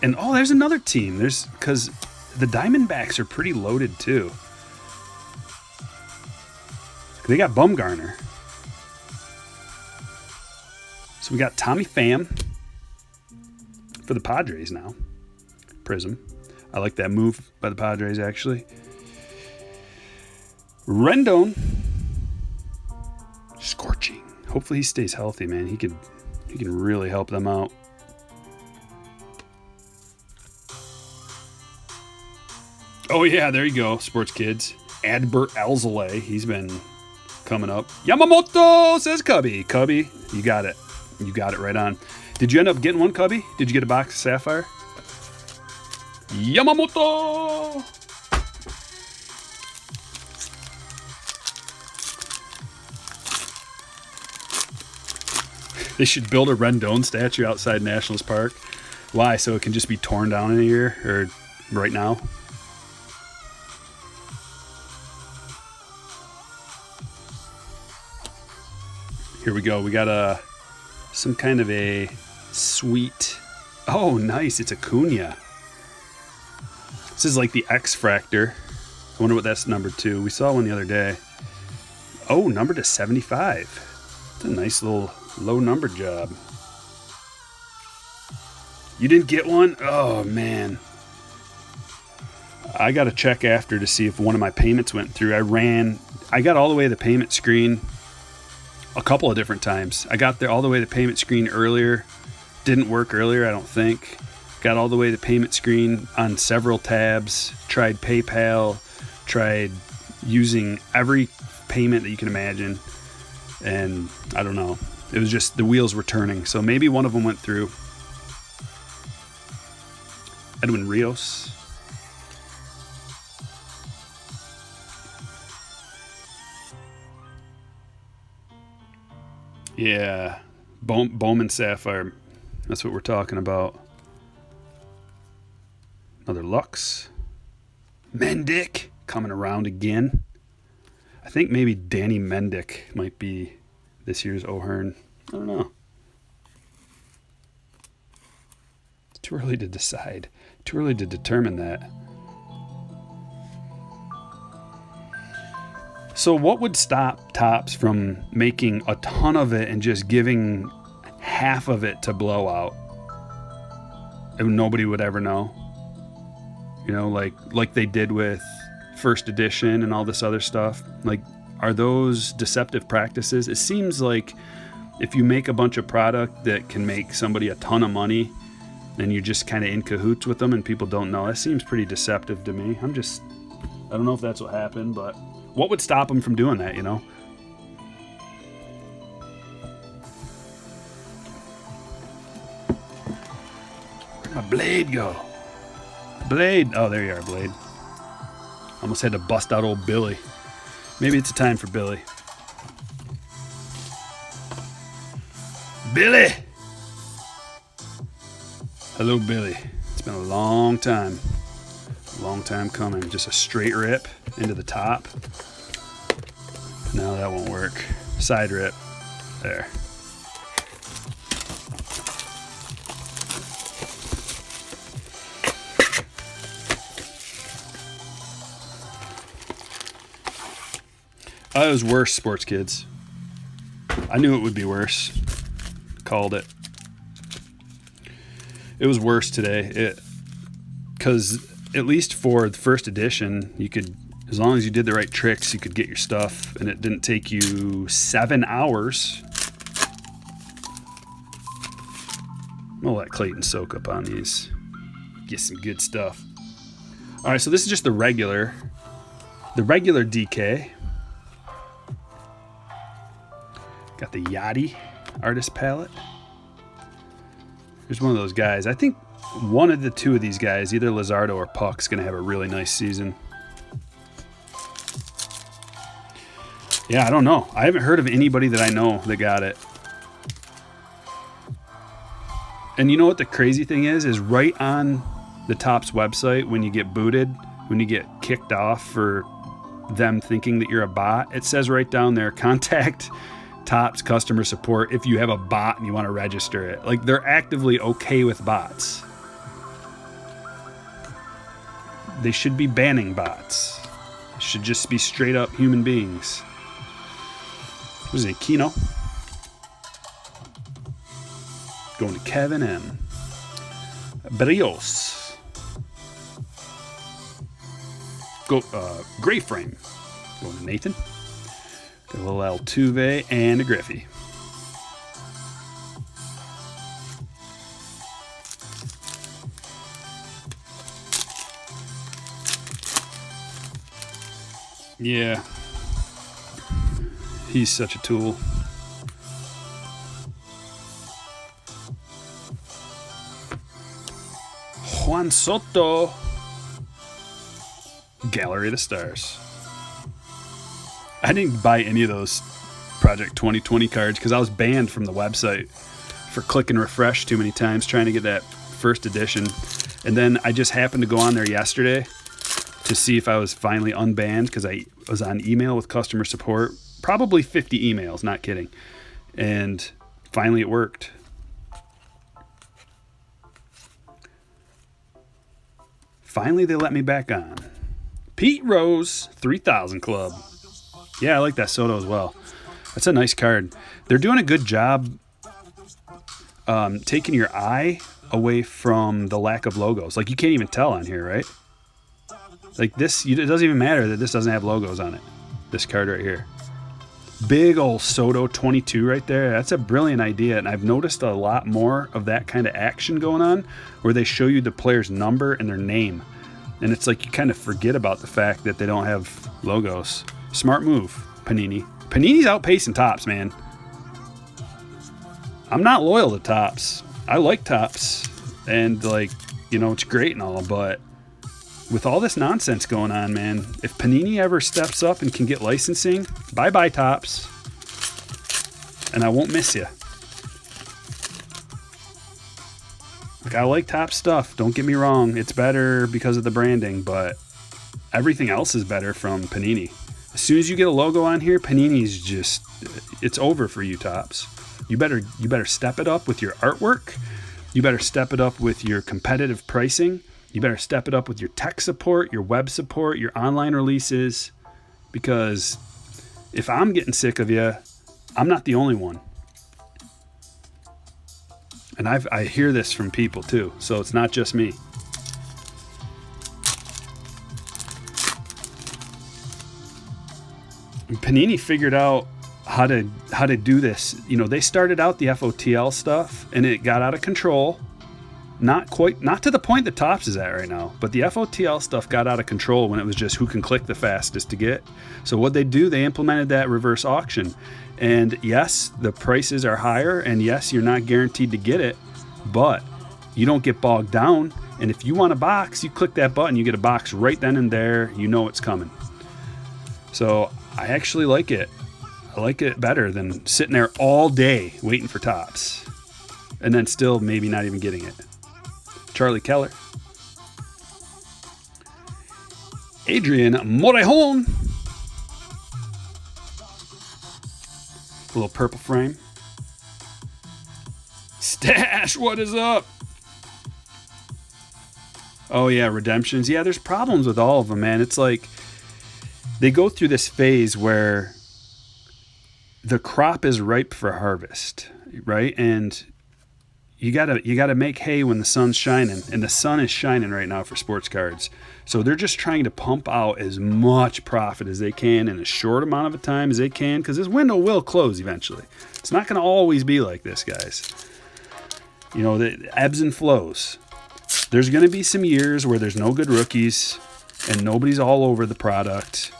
And, oh, there's another team. Because the Diamondbacks are pretty loaded, too. They got Bumgarner. So we got Tommy Pham for the Padres now. Prizm. I like that move by the Padres, actually. Rendon. Scorching. Hopefully he stays healthy, man. He can really help them out. Oh, yeah, there you go, sports kids. Adbert Alzolay. He's been coming up. Yamamoto, says Cubby. Cubby, you got it. You got it right on. Did you end up getting one, Cubby? Did you get a box of Sapphire? Yamamoto! They should build a Rendon statue outside Nationals Park. Why? So it can just be torn down in a year or right now? Here we go. We got some kind of a sweet. Oh, nice. It's a Cunha. This is like the X Fractor. I wonder what that's number 2. We saw one the other day. Oh, number to 75. It's a nice little low number job. You didn't get one? Oh, man. I got to check after to see if one of my payments went through. I got all the way to the payment screen a couple of different times. I got there all the way to the payment screen earlier. Didn't work earlier, I don't think. Got all the way to the payment screen on several tabs. Tried PayPal. Tried using every payment that you can imagine. And I don't know. It was just the wheels were turning. So maybe one of them went through. Edwin Rios. Yeah. Bowman Sapphire. That's what we're talking about. Another Lux. Mendick coming around again. I think maybe Danny Mendick might be this year's O'Hearn. I don't know. It's too early to decide. Too early to determine that. So what would stop Topps from making a ton of it and just giving half of it to Blowout? And nobody would ever know. You know, like they did with First Edition and all this other stuff. Like, are those deceptive practices? It seems like if you make a bunch of product that can make somebody a ton of money and you're just kind of in cahoots with them and people don't know, that seems pretty deceptive to me. I don't know if that's what happened, but what would stop them from doing that, you know? Where'd my blade go? Blade. Oh, there you are, Blade. Almost had to bust out old Billy. Maybe it's a time for Billy. Billy! Hello, Billy. It's been a long time. A long time coming. Just a straight rip into the top. No, that won't work. Side rip. There. It was worse, sports kids. I knew it would be worse. Called it. It was worse today. Because at least for the First Edition, you could, as long as you did the right tricks, you could get your stuff, and it didn't take you 7 hours. I'll let Clayton soak up on these. Get some good stuff. All right, so this is just the regular DK. Got the Yachty artist palette. Here's one of those guys. I think one of the two of these guys, either Luzardo or Puck's going to have a really nice season. Yeah, I don't know. I haven't heard of anybody that I know that got it. And you know what the crazy thing is right on the Topps website when you get booted, when you get kicked off for them thinking that you're a bot. It says right down there, contact Topps customer support if you have a bot and you want to register it. Like, they're actively okay with bots. They should be banning bots. It should just be straight up human beings. What is it, Kino? Going to Kevin M. Brios. Gray Frame. Going to Nathan. Got a little Altuve and a Griffey. Yeah. He's such a tool. Juan Soto. Gallery of the Stars. I didn't buy any of those Project 2020 cards because I was banned from the website for clicking refresh too many times trying to get that first edition. And then I just happened to go on there yesterday to see if I was finally unbanned because I was on email with customer support. Probably 50 emails, not kidding. And finally it worked. Finally they let me back on. Pete Rose, 3000 Club. Yeah, I like that Soto as well. That's a nice card. They're doing a good job taking your eye away from the lack of logos. Like, you can't even tell on here, right? Like this, it doesn't even matter that this doesn't have logos on it. This card right here. Big old Soto 22 right there. That's a brilliant idea, and I've noticed a lot more of that kind of action going on where they show you the player's number and their name. And it's like you kind of forget about the fact that they don't have logos. Smart move, Panini. Panini's outpacing Topps, man. I'm not loyal to Topps. I like Topps, and like, you know, it's great and all, but with all this nonsense going on, man, if Panini ever steps up and can get licensing, bye-bye Topps. And I won't miss you. Like, I like Topps stuff, don't get me wrong. It's better because of the branding, but everything else is better from Panini. As soon as you get a logo on here, Panini's just, it's over for you, Topps. You better step it up with your artwork. You better step it up with your competitive pricing. You better step it up with your tech support, your web support, your online releases. Because if I'm getting sick of you, I'm not the only one. And I hear this from people too, so it's not just me. Panini figured out how to do this. You know, they started out the FOTL stuff and it got out of control. Not to the point that Topps is at right now, but the FOTL stuff got out of control when it was just who can click the fastest to get. So what they do, they implemented that reverse auction. And yes, the prices are higher, and yes, you're not guaranteed to get it, but you don't get bogged down. And if you want a box, you click that button, you get a box right then and there. You know it's coming. So I actually like it. I like it better than sitting there all day waiting for Topps and then still maybe not even getting it. Charlie Keller. Adrian Morejon. A little purple frame. Stash, what is up? Oh yeah, redemptions. Yeah, there's problems with all of them, man. It's like they go through this phase where the crop is ripe for harvest, right? And you gotta make hay when the sun's shining, and the sun is shining right now for sports cards. So they're just trying to pump out as much profit as they can in as short amount of time as they can, because this window will close eventually. It's not going to always be like this, guys. You know, the ebbs and flows. There's going to be some years where there's no good rookies and nobody's all over the product.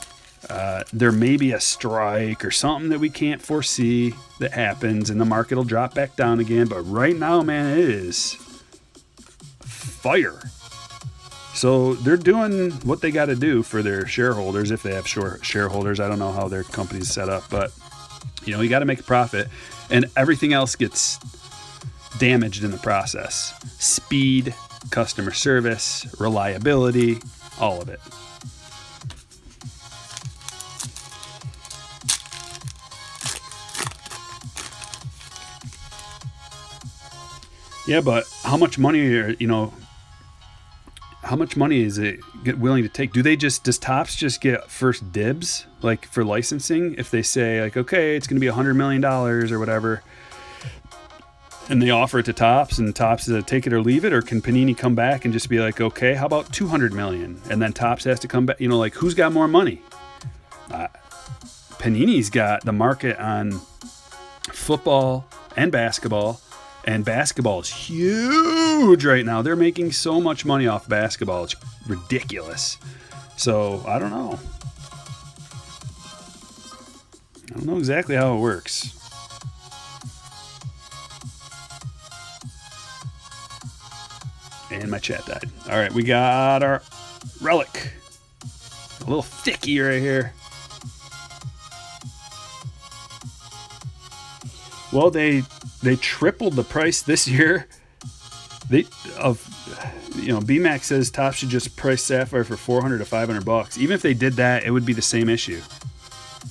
There may be a strike or something that we can't foresee that happens, and the market will drop back down again. But right now, man, it is fire. So they're doing what they got to do for their shareholders, if they have shareholders. I don't know how their company's set up, but you know, you got to make a profit, and everything else gets damaged in the process. Speed, customer service, reliability, all of it. Yeah, but how much money are, how much money is it willing to take? Does Topps just get first dibs, like for licensing? If they say like, okay, it's going to be $100 million or whatever, and they offer it to Topps, and Topps is a take it or leave it, or can Panini come back and just be like, okay, how about 200 million, and then Topps has to come back? Like who's got more money? Panini's got the market on football and basketball. And basketball is huge right now. They're making so much money off basketball. It's ridiculous. So, I don't know. I don't know exactly how it works. And my chat died. All right, we got our relic. A little thicky right here. Well, they tripled the price this year. BMAX says Topps should just price Sapphire for $400 to $500. Even if they did that, it would be the same issue.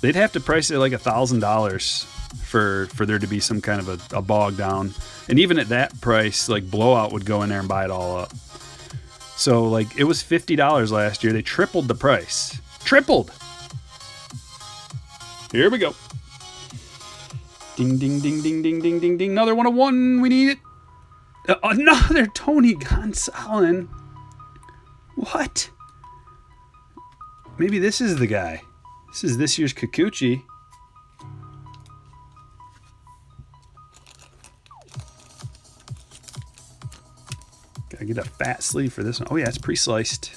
They'd have to price it like $1,000 for there to be some kind of a bog down. And even at that price, like Blowout would go in there and buy it all up. So like it was $50 last year. They tripled the price. Tripled. Here we go. Ding, ding, ding, ding, ding, ding, ding, ding. Another 101. We need it. Another Tony Gonsolin. What? Maybe this is the guy. This is this year's Kikuchi. Gotta get a fat sleeve for this one. Oh yeah, it's pre-sliced.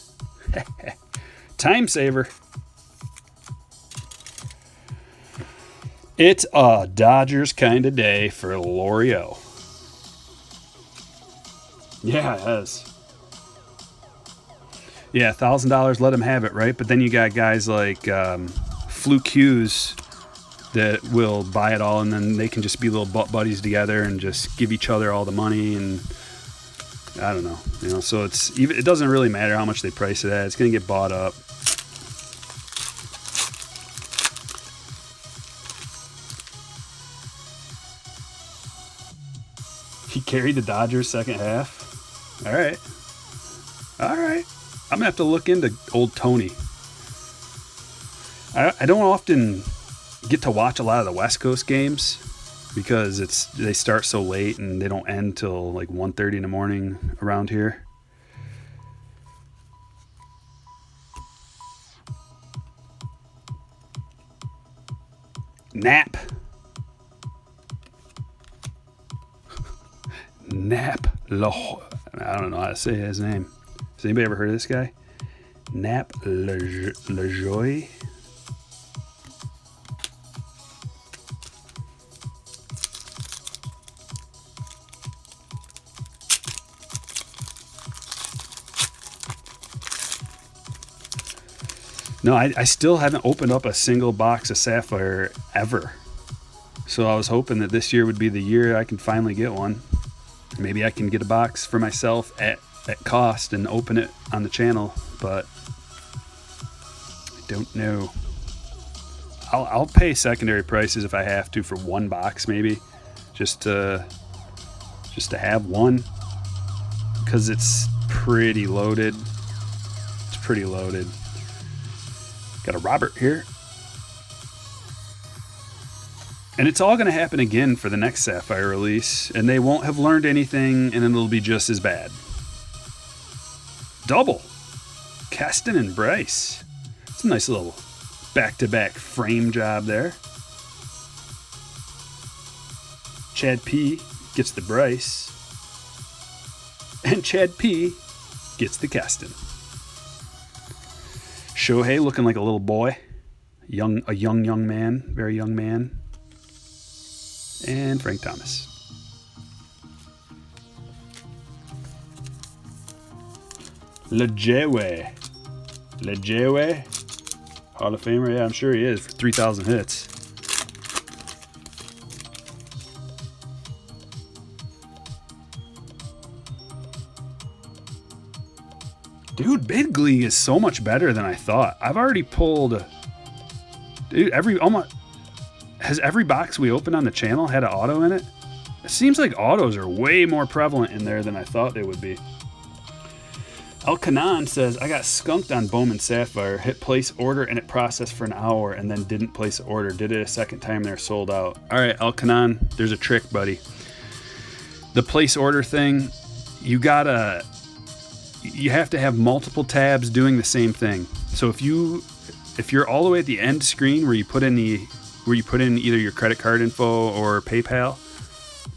Time saver. It's a Dodgers kind of day for L'Oreal. Yeah, it is. Yeah, $1,000, let them have it, right? But then you got guys like Fluke Hughes that will buy it all, and then they can just be little butt buddies together and just give each other all the money, and I don't know, So it doesn't really matter how much they price it at. It's going to get bought up. He carried the Dodgers second half. All right. I'm gonna have to look into old Tony. I don't often get to watch a lot of the West Coast games because they start so late and they don't end till like 1:30 in the morning around here. Nap. I don't know how to say his name. Has anybody ever heard of this guy? Nap LaJoie. No, I still haven't opened up a single box of Sapphire ever. So I was hoping that this year would be the year I can finally get one. Maybe I can get a box for myself at cost and open it on the channel, but I don't know. I'll pay secondary prices if I have to for one box, maybe, just to have one, because it's pretty loaded. It's pretty loaded. Got a Robert here. And it's all going to happen again for the next Sapphire release, and they won't have learned anything, and it'll be just as bad. Double. Keston and Bryce. It's a nice little back-to-back frame job there. Chad P gets the Bryce, and Chad P gets the Keston. Shohei looking like a little boy. A young man. Very young man. And Frank Thomas. Lejewe. Hall of Famer? Yeah, I'm sure he is for 3,000 hits. Dude, Big League is so much better than I thought. I've already pulled... Dude, has every box we opened on the channel had an auto in it? It seems like autos are way more prevalent in there than I thought they would be. El Kanan says, I got skunked on Bowman Sapphire. Hit place order and it processed for an hour and then didn't place order. Did it a second time, they're sold out. All right, El Kanan, there's a trick, buddy. The place order thing, you have to have multiple tabs doing the same thing. So if you're all the way at the end screen where you put in either your credit card info or PayPal,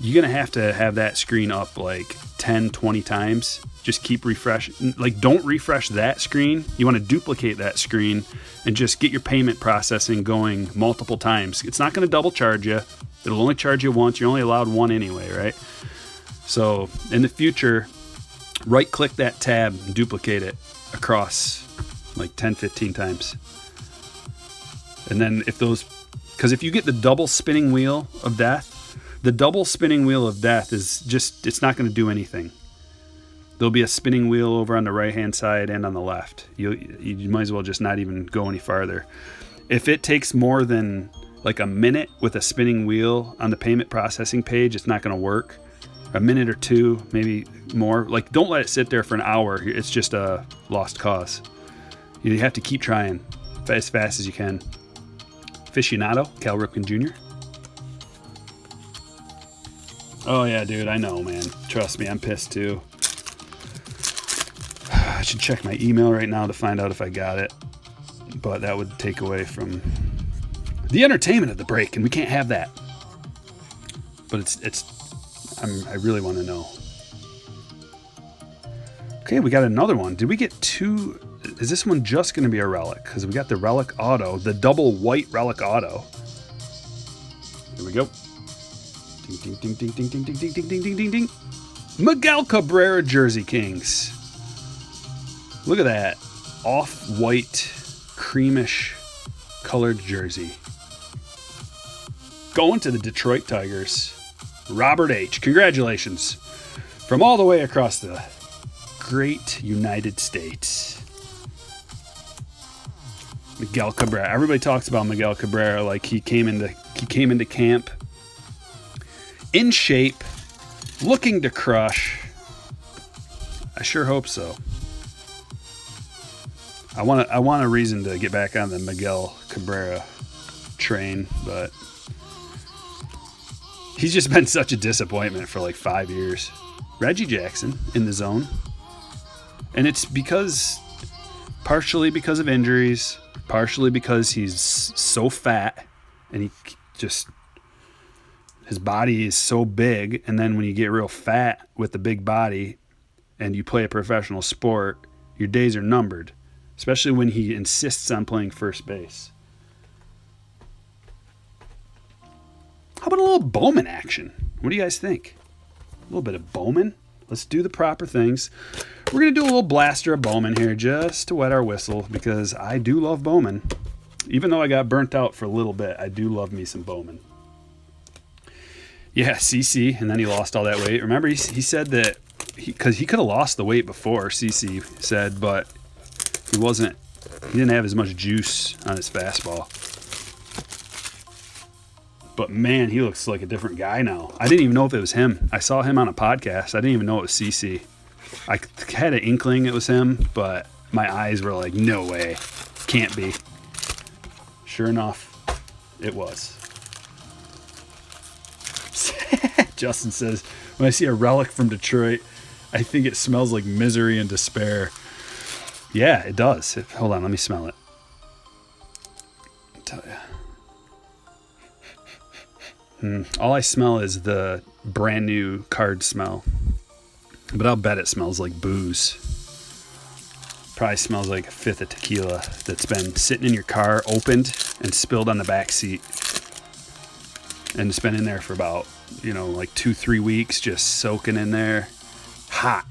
you're going to have that screen up like 10, 20 times. Just keep refreshing. Like, don't refresh that screen. You want to duplicate that screen and just get your payment processing going multiple times. It's not going to double charge you. It'll only charge you once. You're only allowed one anyway, right? So in the future, right click that tab and duplicate it across like 10, 15 times. And then because if you get the double spinning wheel of death, is just, it's not going to do anything. There'll be a spinning wheel over on the right-hand side and on the left. You might as well just not even go any farther. If it takes more than like a minute with a spinning wheel on the payment processing page, it's not going to work. A minute or two, maybe more. Like, don't let it sit there for an hour. It's just a lost cause. You have to keep trying as fast as you can. Aficionado, Cal Ripken Jr. Oh, yeah, dude, I know, man. Trust me, I'm pissed, too. I should check my email right now to find out if I got it. But that would take away from the entertainment of the break, and we can't have that. But I really want to know. Okay, we got another one. Did we get two? Is this one just going to be a relic? Because we got the relic auto, the double white relic auto. Here we go. Ding, ding, ding, ding, ding, ding, ding, ding, ding, ding, ding, ding. Miguel Cabrera Jersey Kings. Look at that. Off-white, creamish colored jersey. Going to the Detroit Tigers. Robert H. Congratulations. From all the way across the great United States. Miguel Cabrera. Everybody talks about Miguel Cabrera like he came into camp in shape, looking to crush. I sure hope so. I want a reason to get back on the Miguel Cabrera train, but he's just been such a disappointment for like 5 years. Reggie Jackson in the zone. And it's partially because of injuries, partially because he's so fat and his body is so big. And then when you get real fat with the big body and you play a professional sport, your days are numbered. Especially when he insists on playing first base. How about a little Bowman action? What do you guys think? A little bit of Bowman? Let's do the proper things. We're going to do a little blaster of Bowman here just to wet our whistle because I do love Bowman. Even though I got burnt out for a little bit, I do love me some Bowman. Yeah, CC, and then he lost all that weight. Remember, he said that because he could have lost the weight before, CC said, but he didn't have as much juice on his fastball. But man, he looks like a different guy now. I didn't even know if it was him. I saw him on a podcast. I didn't even know it was CC. I had an inkling it was him, but my eyes were like, no way. Can't be. Sure enough, it was. Justin says, when I see a relic from Detroit, I think it smells like misery and despair. Yeah, it does. Hold on, let me smell it. I'll tell you. All I smell is the brand new card smell. But I'll bet it smells like booze. Probably smells like a fifth of tequila that's been sitting in your car, opened, and spilled on the back seat. And it's been in there for about, like 2-3 weeks, just soaking in there. Hot.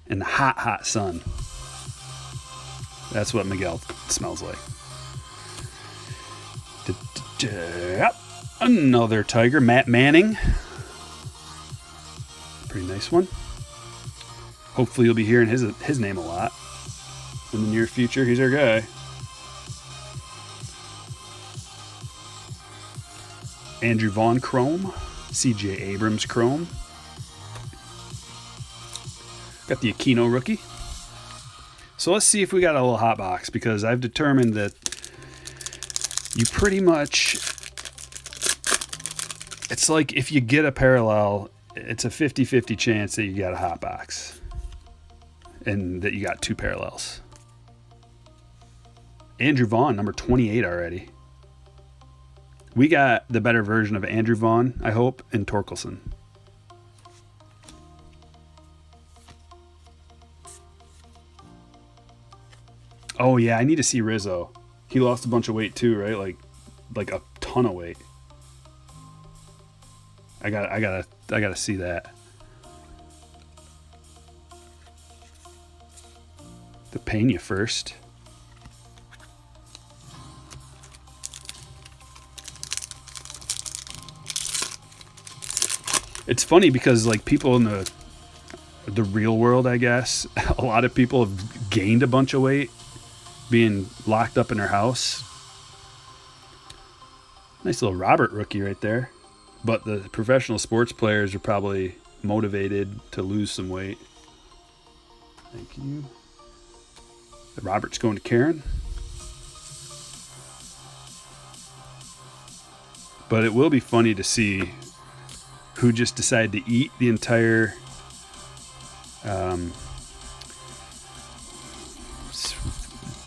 In the hot, hot sun. That's what Miguel smells like. Another Tiger, Matt Manning. Pretty nice one. Hopefully you'll be hearing his name a lot in the near future. He's our guy. Andrew Vaughn Chrome CJ Abrams Chrome. Got the Aquino rookie. So let's see if we got a little hot box, because I've determined that you pretty much, it's like if you get a parallel, it's a 50-50 chance that you got a hot box and that you got 2 parallels. Andrew Vaughn, number 28 already. We got the better version of Andrew Vaughn, I hope, and Torkelson. Oh yeah, I need to see Rizzo. He lost a bunch of weight too, right? Like a ton of weight. I gotta see that. The Pena first. It's funny because like people in the real world, I guess, a lot of people have gained a bunch of weight being locked up in their house. Nice little Robert rookie right there. But the professional sports players are probably motivated to lose some weight. Thank you. Robert's going to Karen. But it will be funny to see who just decided to eat the entire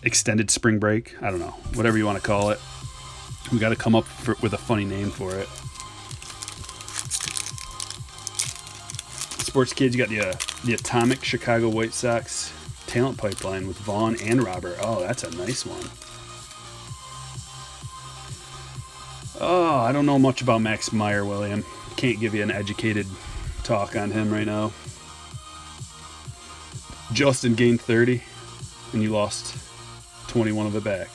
extended spring break. I don't know, whatever you want to call it. We got to come up with a funny name for it. Sports kids, you got the Atomic Chicago White Sox talent pipeline with Vaughn and Robert. Oh, that's a nice one. Oh, I don't know much about Max Meyer, William. Can't give you an educated talk on him right now. Justin gained 30 and you lost 21 of it back.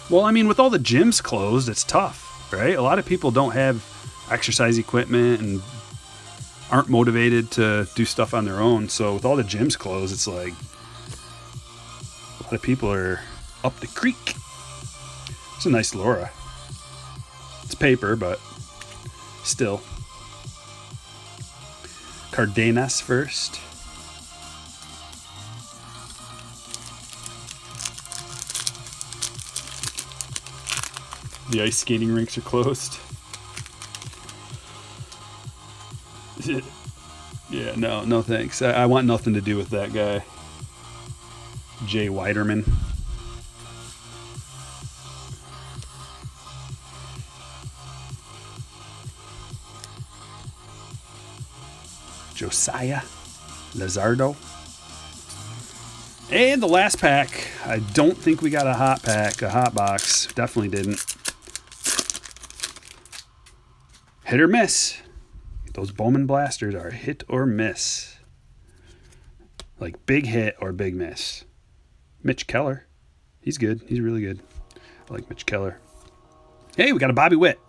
Well, I mean, with all the gyms closed, it's tough, right? A lot of people don't have exercise equipment and aren't motivated to do stuff on their own. So with all the gyms closed, it's like a lot of people are up the creek. It's a nice Laura. It's paper, but still. Cardenas first. The ice skating rinks are closed. Yeah, no thanks. I want nothing to do with that guy. Jay Weiderman. Josiah Lazardo. And the last pack. I don't think we got a hot pack, a hot box. Definitely didn't. Hit or miss. Those Bowman blasters are hit or miss. Like big hit or big miss. Mitch Keller. He's good. He's really good. I like Mitch Keller. Hey, we got a Bobby Witt.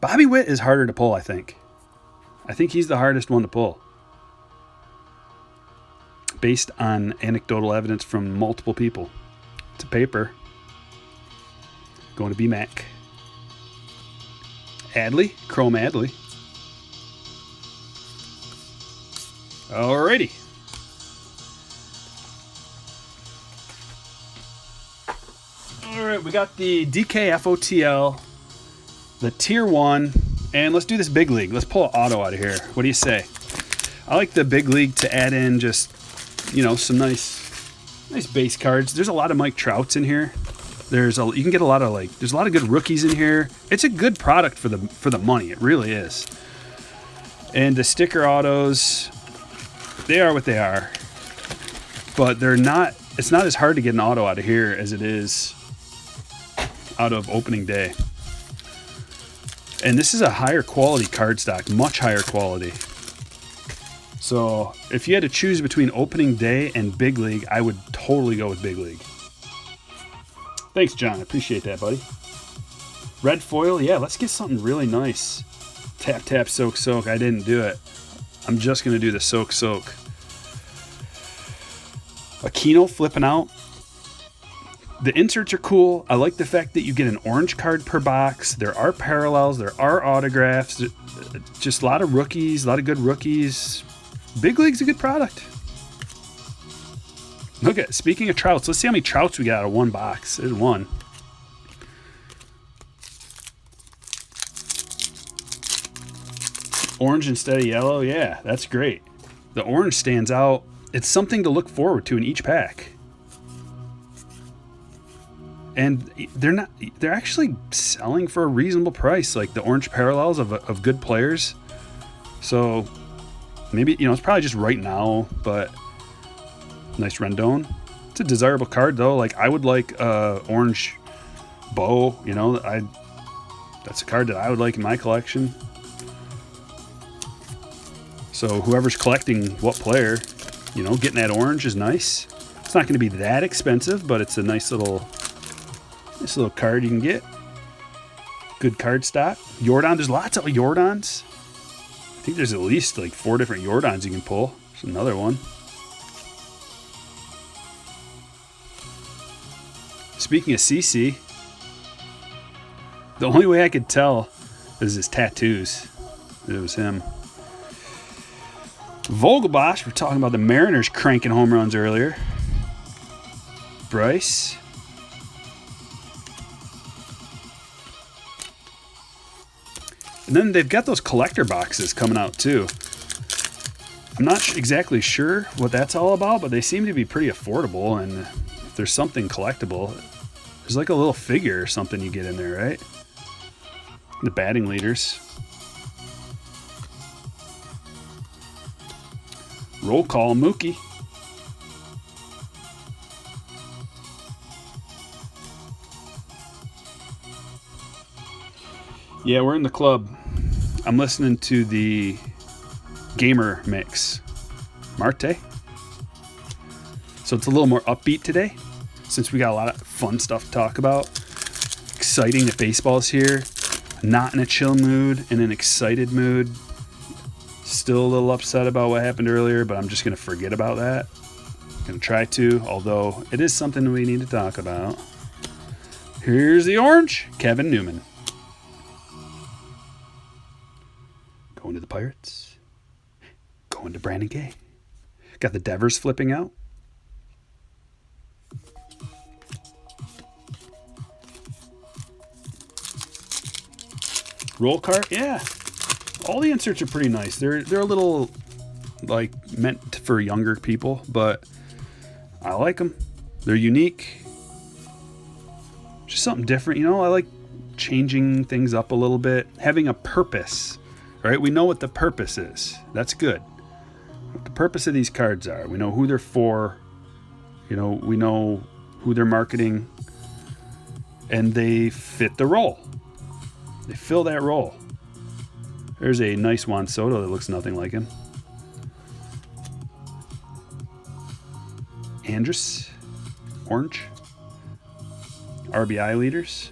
Bobby Witt is harder to pull, I think. I think he's the hardest one to pull. Based on anecdotal evidence from multiple people. It's a paper. Going to be Mac. Adley. Chrome Adley. Alrighty. Alright, we got the DK FOTL, the Tier 1, and let's do this big league. Let's pull an auto out of here. What do you say? I like the big league to add in just, you know, some nice base cards. There's a lot of Mike Trouts in here. You can get a lot of there's a lot of good rookies in here. It's a good product for the money. It really is. And the sticker autos, they are what they are. But it's not as hard to get an auto out of here as it is out of opening day. And this is a higher quality card stock, much higher quality. So if you had to choose between opening day and big league, I would totally go with big league. Thanks, John. I appreciate that, buddy. Red foil, yeah, let's get something really nice. Tap, tap, soak, soak. I didn't do it. I'm just going to do the soak, soak. Aquino flipping out. The inserts are cool. I like the fact that you get an orange card per box. There are parallels. There are autographs. Just a lot of rookies, a lot of good rookies. Big League's a good product. Okay, speaking of Trouts, let's see how many Trouts we got out of one box. There's one. Orange instead of yellow. Yeah, that's great. The orange stands out. It's something to look forward to in each pack. And they're actually selling for a reasonable price, like the orange parallels of good players. So maybe, it's probably just right now, but nice Rendon. It's a desirable card though. Like I would like orange Bow, that's a card that I would like in my collection. So whoever's collecting what player, getting that orange is nice. It's not going to be that expensive, but it's a nice little card you can get. Good card stock. Jordan, there's lots of Jordans. I think there's at least like 4 different Jordans you can pull. There's another one. Speaking of CC, the only way I could tell is his tattoos. It was him. Vogelbosch, we're talking about the Mariners cranking home runs earlier. Bryce. And then they've got those collector boxes coming out too. I'm not exactly sure what that's all about, but they seem to be pretty affordable. And if there's something collectible, there's like a little figure or something you get in there, right? The batting leaders. Roll call, Mookie. Yeah, we're in the club. I'm listening to the Gamer Mix. Marte. So it's a little more upbeat today, since we got a lot of fun stuff to talk about. Exciting that baseball's here. Not in a chill mood, in an excited mood. Still a little upset about what happened earlier, but I'm just going to forget about that. I'm going to try to, although it is something we need to talk about. Here's the orange, Kevin Newman. Going to the Pirates. Going to Brandon Gay. Got the Devers flipping out. Roll cart, yeah. All the inserts are pretty nice. They're a little like meant for younger people, but I like them. They're unique. Just something different, I like changing things up a little bit, having a purpose. Right? We know what the purpose is. That's good. What the purpose of these cards are. We know who they're for. We know who they're marketing, and they fit the role. They fill that role. There's a nice Juan Soto that looks nothing like him. Andrus, orange. RBI leaders.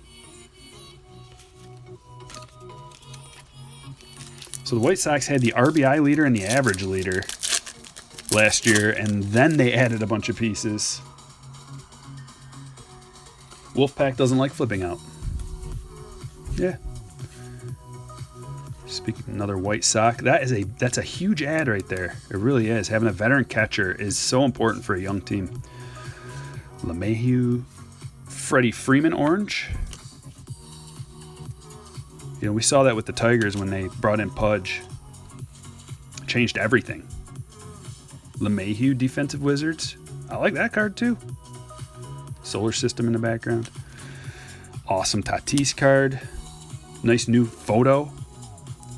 So the White Sox had the RBI leader and the average leader last year, and then they added a bunch of pieces. Wolfpack doesn't like flipping out. Yeah. Speaking of another White Sox, that's a huge ad right there. It really is. Having a veteran catcher is so important for a young team. LeMahieu, Freddie Freeman orange. We saw that with the Tigers when they brought in Pudge. Changed everything. LeMahieu, defensive Wizards. I like that card too. Solar System in the background. Awesome Tatis card. Nice new photo.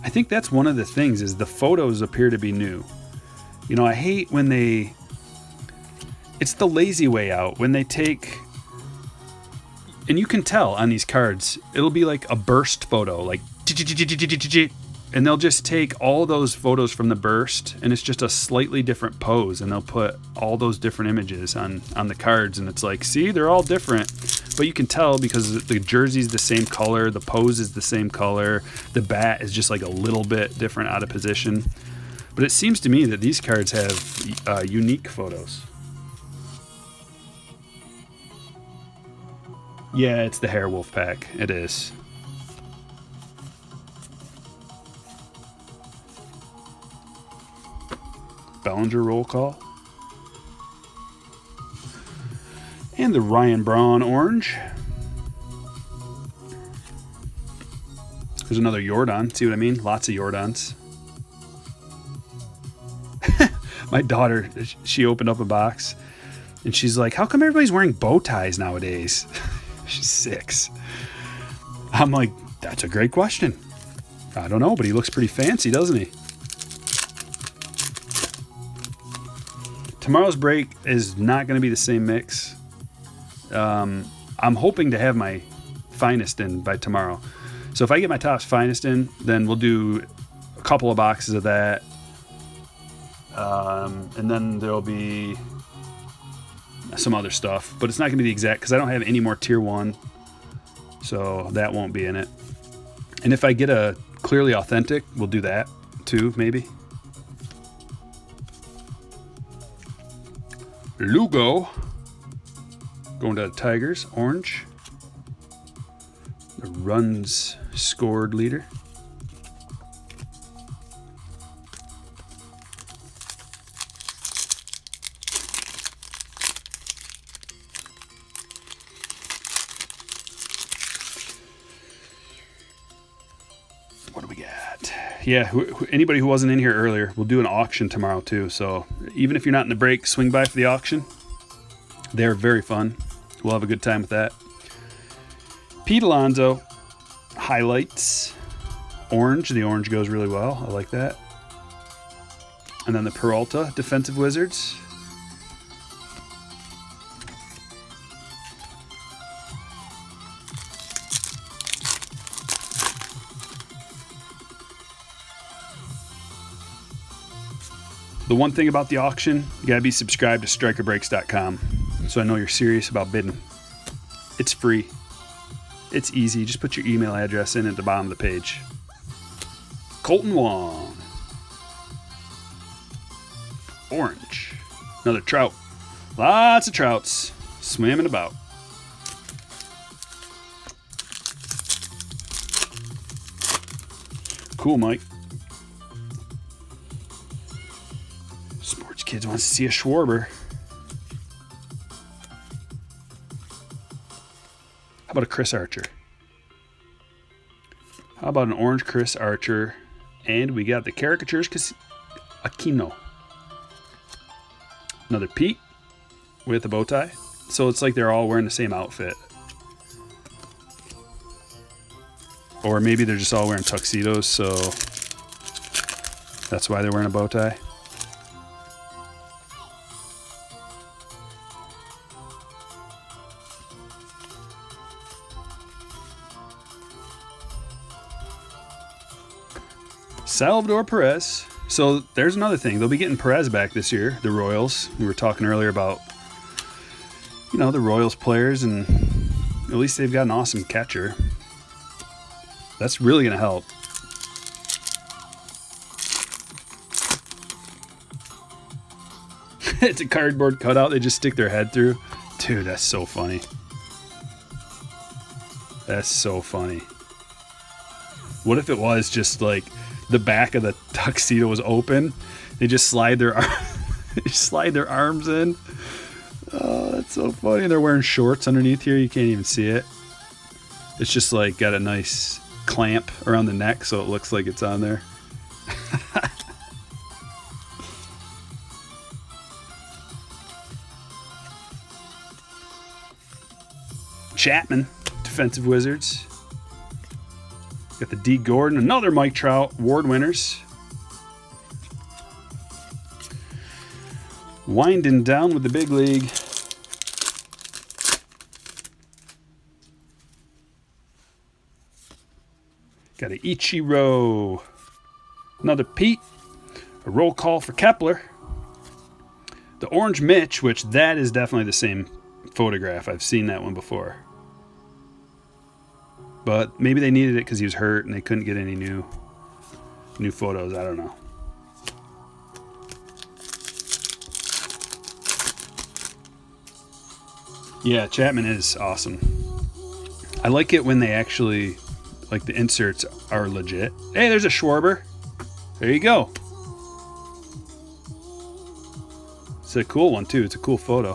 I think that's one of the things is the photos appear to be new. I hate when it's the lazy way out. When they take, and you can tell on these cards, it'll be like a burst photo, like, and they'll just take all those photos from the burst, and it's just a slightly different pose, and they'll put all those different images on the cards, and it's like, see, they're all different, but you can tell because the jersey's the same color, the pose is the same color, the bat is just like a little bit different out of position. But it seems to me that these cards have unique photos. Yeah, it's the Hair Wolf pack. It is. Bellinger roll call. And the Ryan Braun orange. There's another Jordan. See what I mean? Lots of Jordans. My daughter, she opened up a box and she's like, how come everybody's wearing bow ties nowadays? She's 6. I'm like, that's a great question. I don't know, but he looks pretty fancy, doesn't he? Tomorrow's break is not going to be the same mix. I'm hoping to have my finest in by tomorrow. So if I get my Topps finest in, then we'll do a couple of boxes of that. And then there'll be some other stuff, but it's not going to be the exact, because I don't have any more tier 1, so that won't be in it. And if I get a clearly authentic, we'll do that too, maybe. Lugo going to the Tigers, orange. The runs scored leader. What do we got? Yeah, anybody who wasn't in here earlier, we'll do an auction tomorrow too. So even if you're not in the break, swing by for the auction. They're very fun. We'll have a good time with that. Pete Alonso, highlights, orange. The orange goes really well. I like that. And then the Peralta, defensive wizards. The one thing about the auction, you gotta be subscribed to StrykerBreaks.com, so I know you're serious about bidding. It's free. It's easy. Just put your email address in at the bottom of the page. Colton Wong. Orange. Another trout. Lots of trouts swimming about. Cool, Mike. Sports Kids wants to see a Schwarber. How about a Chris Archer? How about an orange Chris Archer? And we got the caricatures Aquino. Another Pete with a bow tie. So it's like they're all wearing the same outfit. Or maybe they're just all wearing tuxedos, so that's why they're wearing a bow tie. Salvador Perez. So there's another thing. They'll be getting Perez back this year, the Royals. We were talking earlier about, you know, the Royals players, and at least they've got an awesome catcher. That's really going to help. It's a cardboard cutout they just stick their head through. Dude, that's so funny. That's so funny. What if it was just like the back of the tuxedo was open? They just slide their arms in. Oh, that's so funny. They're wearing shorts underneath here. You can't even see it. It's just like got a nice clamp around the neck, so it looks like it's on there. Chapman, defensive wizards. Got the D. Gordon, another Mike Trout, award winners. Winding down with the big league. Got an Ichiro. Another Pete. A roll call for Kepler. The orange Mitch, which that is definitely the same photograph. I've seen that one before. But maybe they needed it because he was hurt and they couldn't get any new photos. I don't know. Yeah, Chapman is awesome. I like it when they actually, like, the inserts are legit. Hey, there's a Schwarber. There you go. It's a cool one, too. It's a cool photo.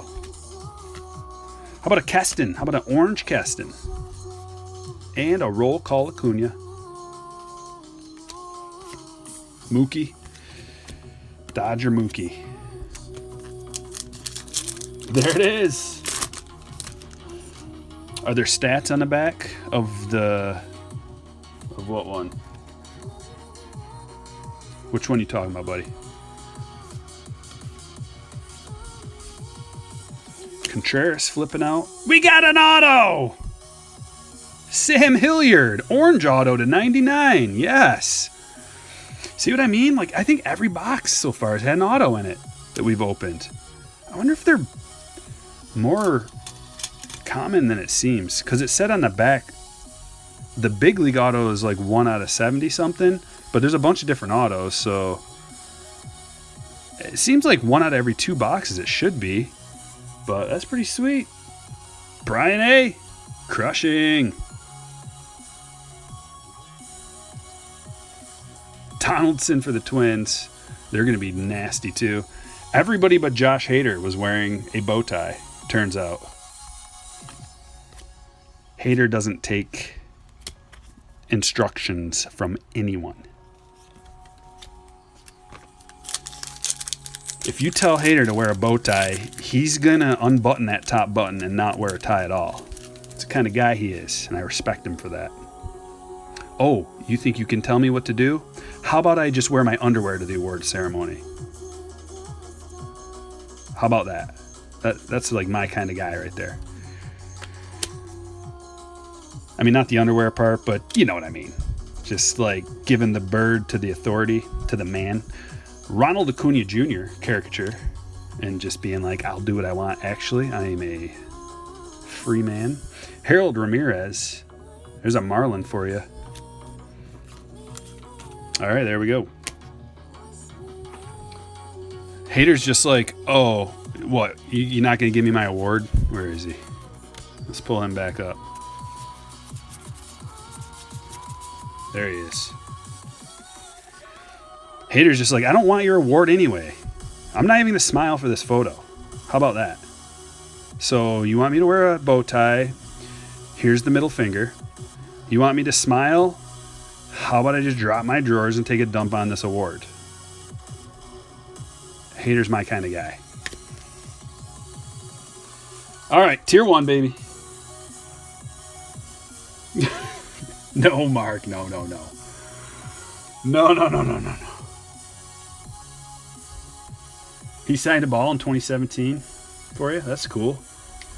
How about a Keston? How about an orange Keston? And a roll call Acuna. Mookie. Dodger Mookie. There it is. Are there stats on the back of what one? Which one are you talking about, buddy? Contreras flipping out. We got an auto! Sam Hilliard, orange auto to 99. Yes. See what I mean? Like, I think every box so far has had an auto in it that we've opened. I wonder if they're more common than it seems, because it said on the back the big league auto is like 1 out of 70 something, but there's a bunch of different autos, so it seems like 1 out of every 2 boxes it should be, but that's pretty sweet. Brian A. Crushing. Donaldson for the Twins. They're going to be nasty too. Everybody but Josh Hader was wearing a bow tie, turns out. Hader doesn't take instructions from anyone. If you tell Hader to wear a bow tie, he's going to unbutton that top button and not wear a tie at all. It's the kind of guy he is, and I respect him for that. Oh, you think you can tell me what to do? How about I just wear my underwear to the award ceremony? How about that? That's like my kind of guy right there. I mean, not the underwear part, but you know what I mean. Just like giving the bird to the authority, to the man. Ronald Acuna Jr. caricature, and just being like, I'll do what I want. Actually, I am a free man. Harold Ramirez. There's a Marlin for you. All right, there we go. Hater's just like, oh, what? You're not going to give me my award? Where is he? Let's pull him back up. There he is. Hater's just like, I don't want your award anyway. I'm not even going to smile for this photo. How about that? So you want me to wear a bow tie? Here's the middle finger. You want me to smile? How about I just drop my drawers and take a dump on this award? Hater's my kind of guy. All right, tier 1, baby. No, Mark. No. No. He signed a ball in 2017 for you. That's cool.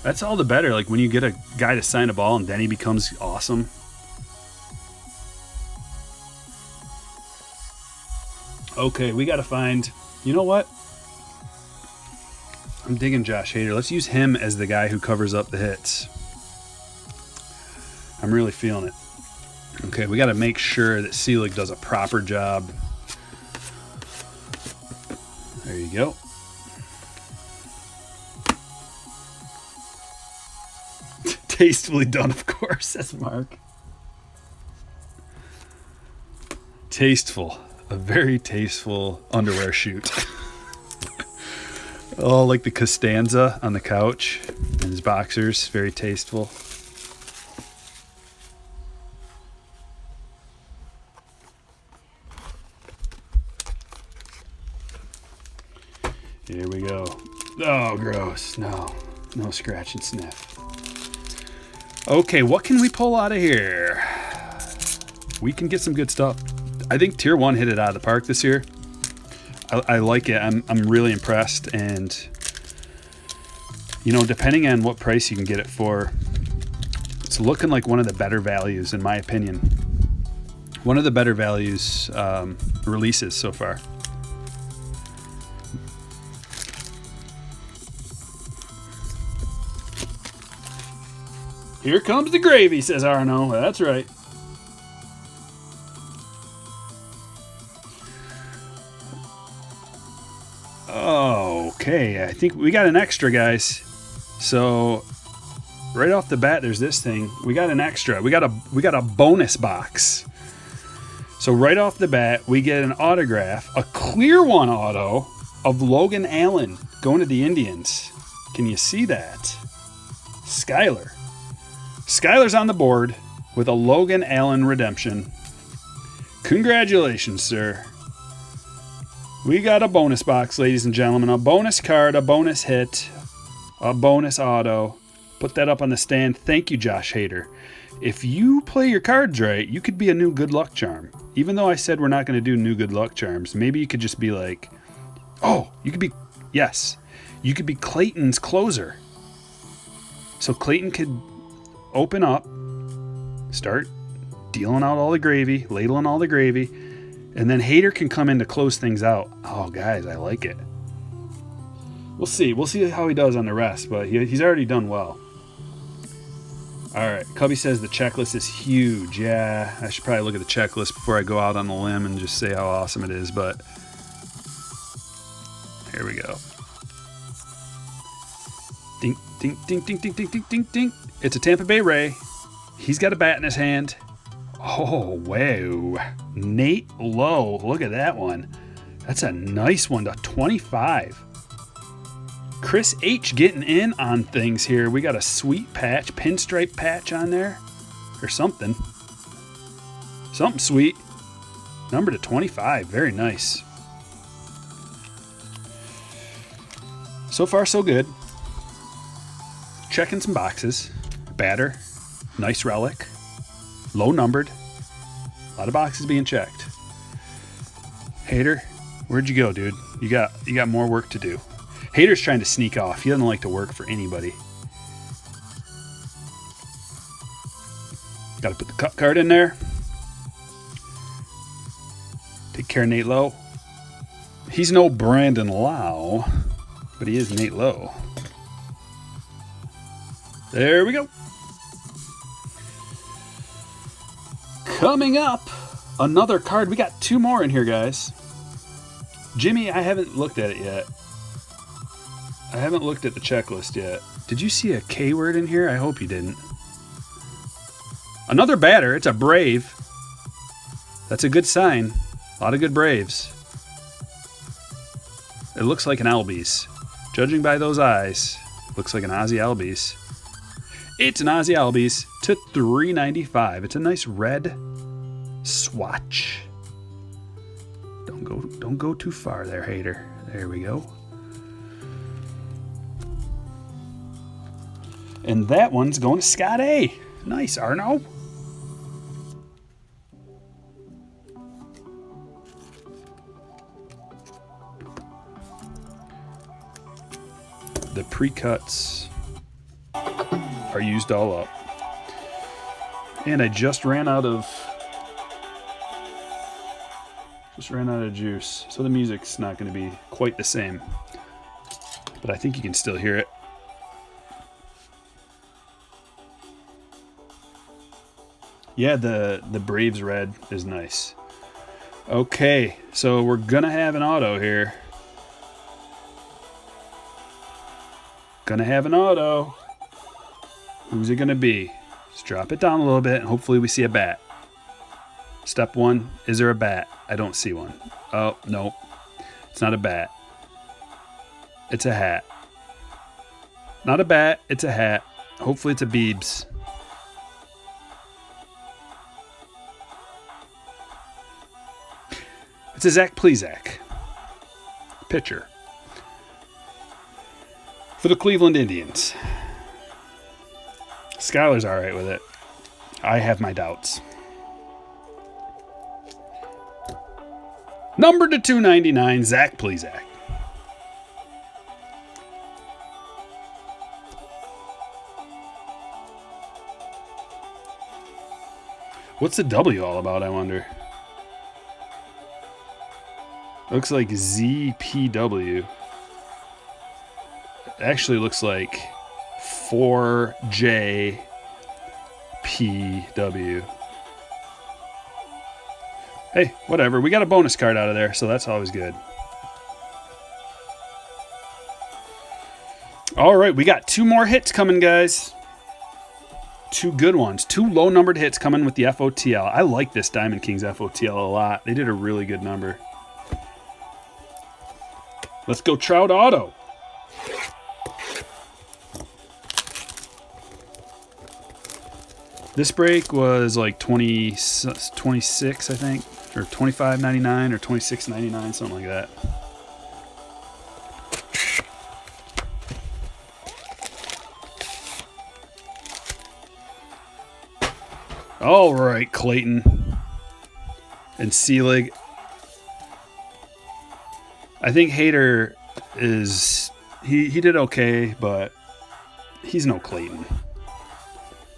That's all the better. Like when you get a guy to sign a ball and then he becomes awesome. Okay, we got to find... You know what? I'm digging Josh Hader. Let's use him as the guy who covers up the hits. I'm really feeling it. Okay, we got to make sure that Selig does a proper job. There you go. Tastefully done, of course. That's Mark. Tasteful. A very tasteful underwear shoot. Oh, like the Costanza on the couch and his boxers. Very tasteful. Here we go. Oh, gross. No scratch and sniff. Okay, what can we pull out of here? We can get some good stuff. I think Tier 1 hit it out of the park this year. I like it. I'm really impressed. And, you know, depending on what price you can get it for, it's looking like one of the better values, in my opinion. One of the better values releases so far. Here comes the gravy, says Arno. That's right. Okay, I think we got an extra, guys. So right off the bat, there's this thing. We got an extra. We got a bonus box. So right off the bat, we get an autograph, a clear one auto of Logan Allen going to the Indians. Can you see that? Skyler. Skyler's on the board with a Logan Allen redemption. Congratulations, sir. We got a bonus box, ladies and gentlemen. A bonus card, a bonus hit, a bonus auto. Put that up on the stand. Thank you, Josh Hader. If you play your cards right, you could be a new good luck charm. Even though I said we're not going to do new good luck charms, maybe you could just be like, oh, you could be, yes, you could be Clayton's closer. So Clayton could open up, start dealing out all the gravy, ladling all the gravy, and then Hader can come in to close things out. Oh, guys, I like it. We'll see. We'll see how he does on the rest, but he's already done well. All right, Cubby says the checklist is huge. Yeah, I should probably look at the checklist before I go out on the limb and just say how awesome it is, but here we go. Ding, ding, ding, ding, ding, ding, ding, ding, ding. It's a Tampa Bay Ray. He's got a bat in his hand. Oh, wow. Nate Lowe. Look at that one. That's a nice one to 25. Chris H getting in on things here. We got a sweet patch, pinstripe patch on there. Or something. Something sweet. Number to 25. Very nice. So far, so good. Checking some boxes. Batter. Nice relic. Low numbered. A lot of boxes being checked. Hader, where'd you go, dude? You got more work to do. Hader's trying to sneak off. He doesn't like to work for anybody. Got to put the cut card in there. Take care of Nate Lowe. He's no Brandon Lau, but he is Nate Lowe. There we go. Coming up, another card. We got two more in here, guys. Jimmy, I haven't looked at it yet. I haven't looked at the checklist yet. Did you see a K word in here? I hope you didn't. Another batter. It's a Brave. That's a good sign. A lot of good Braves. It looks like an Albies. Judging by those eyes, looks like an Ozzy Albies. It's an Ozzy Albies to $3.95. It's a nice red swatch. Don't go too far there, Hader. There we go. And that one's going to Scott A. Nice, Arno. The pre-cuts are used all up. And I just ran out of juice. So the music's not going to be quite the same. But I think you can still hear it. Yeah, the Braves red is nice. Okay, so we're gonna have an auto here. Gonna have an auto. Who's it gonna be? Let's drop it down a little bit and hopefully we see a bat. Step one, is there a bat? I don't see one. Oh, no. It's not a bat. It's a hat. Not a bat, it's a hat. Hopefully it's a Biebs. It's a Zach Plesac, pitcher for the Cleveland Indians. Skyler's all right with it. I have my doubts. Number to 299, Zach Plesac. What's the W all about, I wonder? Looks like ZPW. Actually looks like 4JPW. Hey, whatever. We got a bonus card out of there, so that's always good. All right, we got two more hits coming, guys. two good ones. Two low-numbered hits coming with the FOTL. I like this Diamond Kings FOTL a lot. They did a really good number. Let's go Trout Auto. This break was like 26, I think, or $25.99 or $26.99, something like that. All right, Clayton and Seelig. I think Hader is he did okay, but he's no Clayton.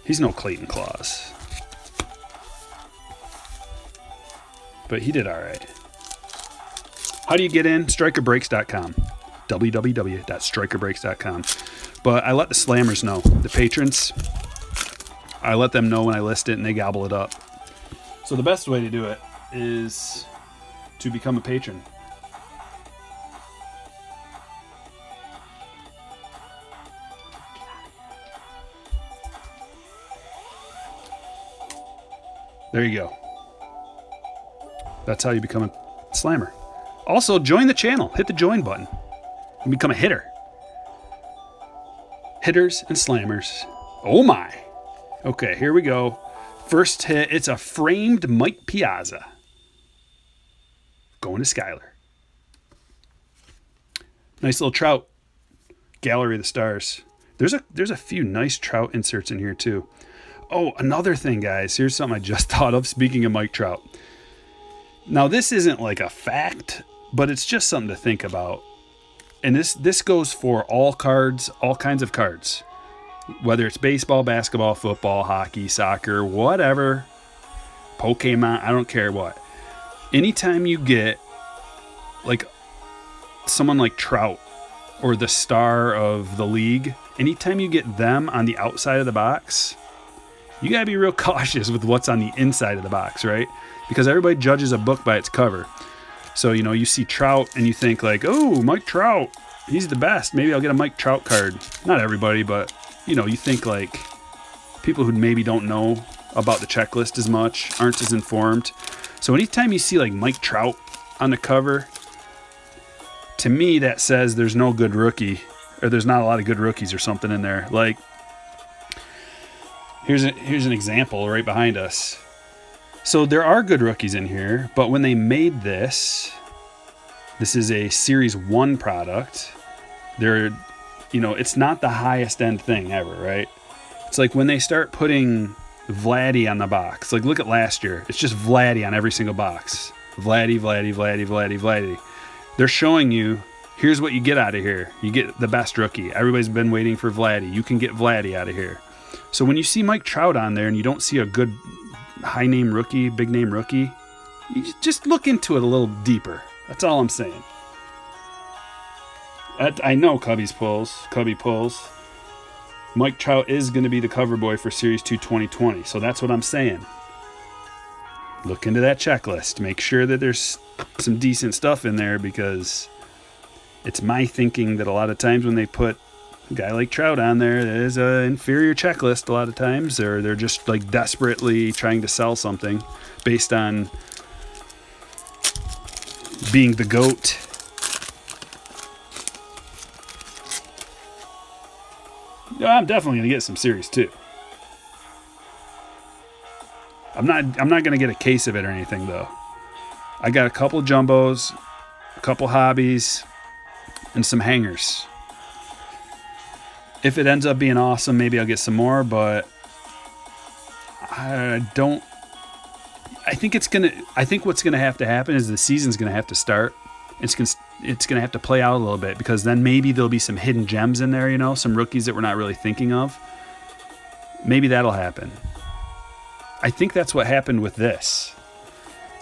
He's no Clayton Claus. But he did all right. How do you get in? StrykerBreaks.com. www.StrykerBreaks.com. But I let the slammers know, the patrons. I let them know when I list it, and they gobble it up. So the best way to do it is to become a patron. There you go. That's how you become a slammer. Also, join the channel. Hit the join button and become a hitter. Hitters and slammers. Oh my. Okay, here we go. First hit. It's a framed Mike Piazza. Going to Skyler. Nice little Trout. Gallery of the Stars. There's a few nice Trout inserts in here too. Oh, another thing, guys. Here's something I just thought of, speaking of Mike Trout. Now, this isn't like a fact, but it's just something to think about. And this goes for all cards, all kinds of cards. Whether it's baseball, basketball, football, hockey, soccer, whatever. Pokemon, I don't care what. Anytime you get like someone like Trout or the star of the league, anytime you get them on the outside of the box, you got to be real cautious with what's on the inside of the box, right? Because everybody judges a book by its cover. So, you know, you see Trout and you think like, oh, Mike Trout, he's the best. Maybe I'll get a Mike Trout card. Not everybody, but, you know, you think like people who maybe don't know about the checklist as much, aren't as informed. So anytime you see like Mike Trout on the cover, to me that says there's no good rookie, or there's not a lot of good rookies or something in there. Like, here's an example right behind us. So there are good rookies in here, but when they made this is a Series 1 product. It's not the highest end thing ever, right? It's like when they start putting Vladdy on the box. Like, look at last year. It's just Vladdy on every single box. Vladdy. They're showing you, here's what you get out of here. You get the best rookie. Everybody's been waiting for Vladdy. You can get Vladdy out of here. So when you see Mike Trout on there and you don't see a good high-name rookie, big-name rookie, you just look into it a little deeper. That's all I'm saying. I know Cubby pulls. Mike Trout is going to be the cover boy for Series 2 2020, so that's what I'm saying. Look into that checklist. Make sure that there's some decent stuff in there, because it's my thinking that a lot of times when they put a guy like Trout on there, there's an inferior checklist a lot of times, or they're just like desperately trying to sell something based on being the GOAT. I'm definitely going to get some Series 2. I'm not going to get a case of it or anything, though. I got a couple jumbos, a couple hobbies, and some hangers. If it ends up being awesome, maybe I'll get some more, but I think what's going to have to happen is the season's going to have to start. It's going to have to play out a little bit, because then maybe there'll be some hidden gems in there, some rookies that we're not really thinking of. Maybe that'll happen. I think that's what happened with this.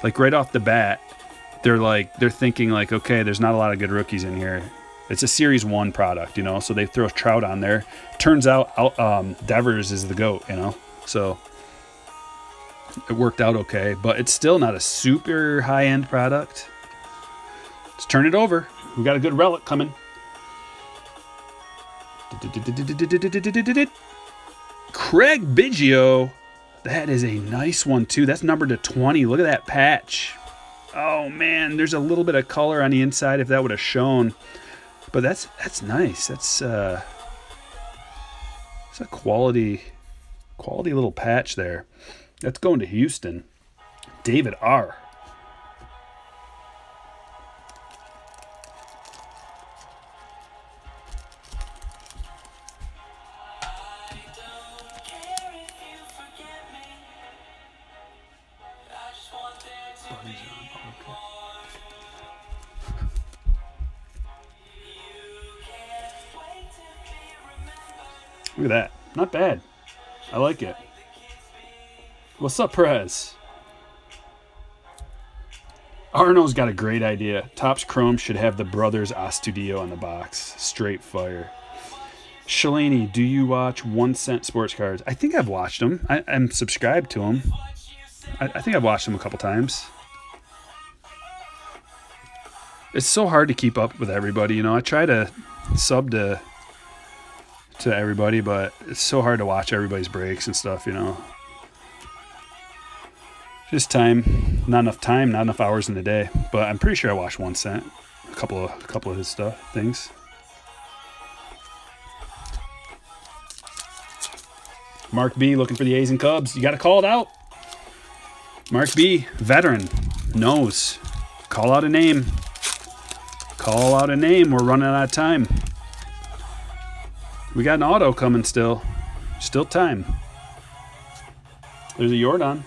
Like right off the bat, they're thinking like, okay, there's not a lot of good rookies in here. It's a Series 1 product, so they throw Trout on there. Turns out Devers is the GOAT, so it worked out okay, but it's still not a super high-end product. Let's turn it over. We got a good relic coming. Craig Biggio. That is a nice one, too. That's numbered to 20. Look at that patch. Oh, man. There's a little bit of color on the inside if that would have shown. But that's nice. That's a quality little patch there. That's going to Houston. David R. Look at that. Not bad. I like it. What's up, Perez? Arno's got a great idea. Topps Chrome should have the brothers Astudillo on the box. Straight fire. Shalani, do you watch 1 Cent Sports Cards? I think I've watched them. I'm subscribed to them. I think I've watched them a couple times. It's so hard to keep up with everybody. You know, I try to sub to everybody, but it's so hard to watch everybody's breaks and stuff, you know. Just time, not enough hours in the day. But I'm pretty sure I watched 1 Cent, a couple of his things. Mark B looking for the A's and Cubs. You got to call it out. Mark B, veteran, knows. Call out a name. Call out a name. We're running out of time. We got an auto coming still. Still time. There's a Jordan.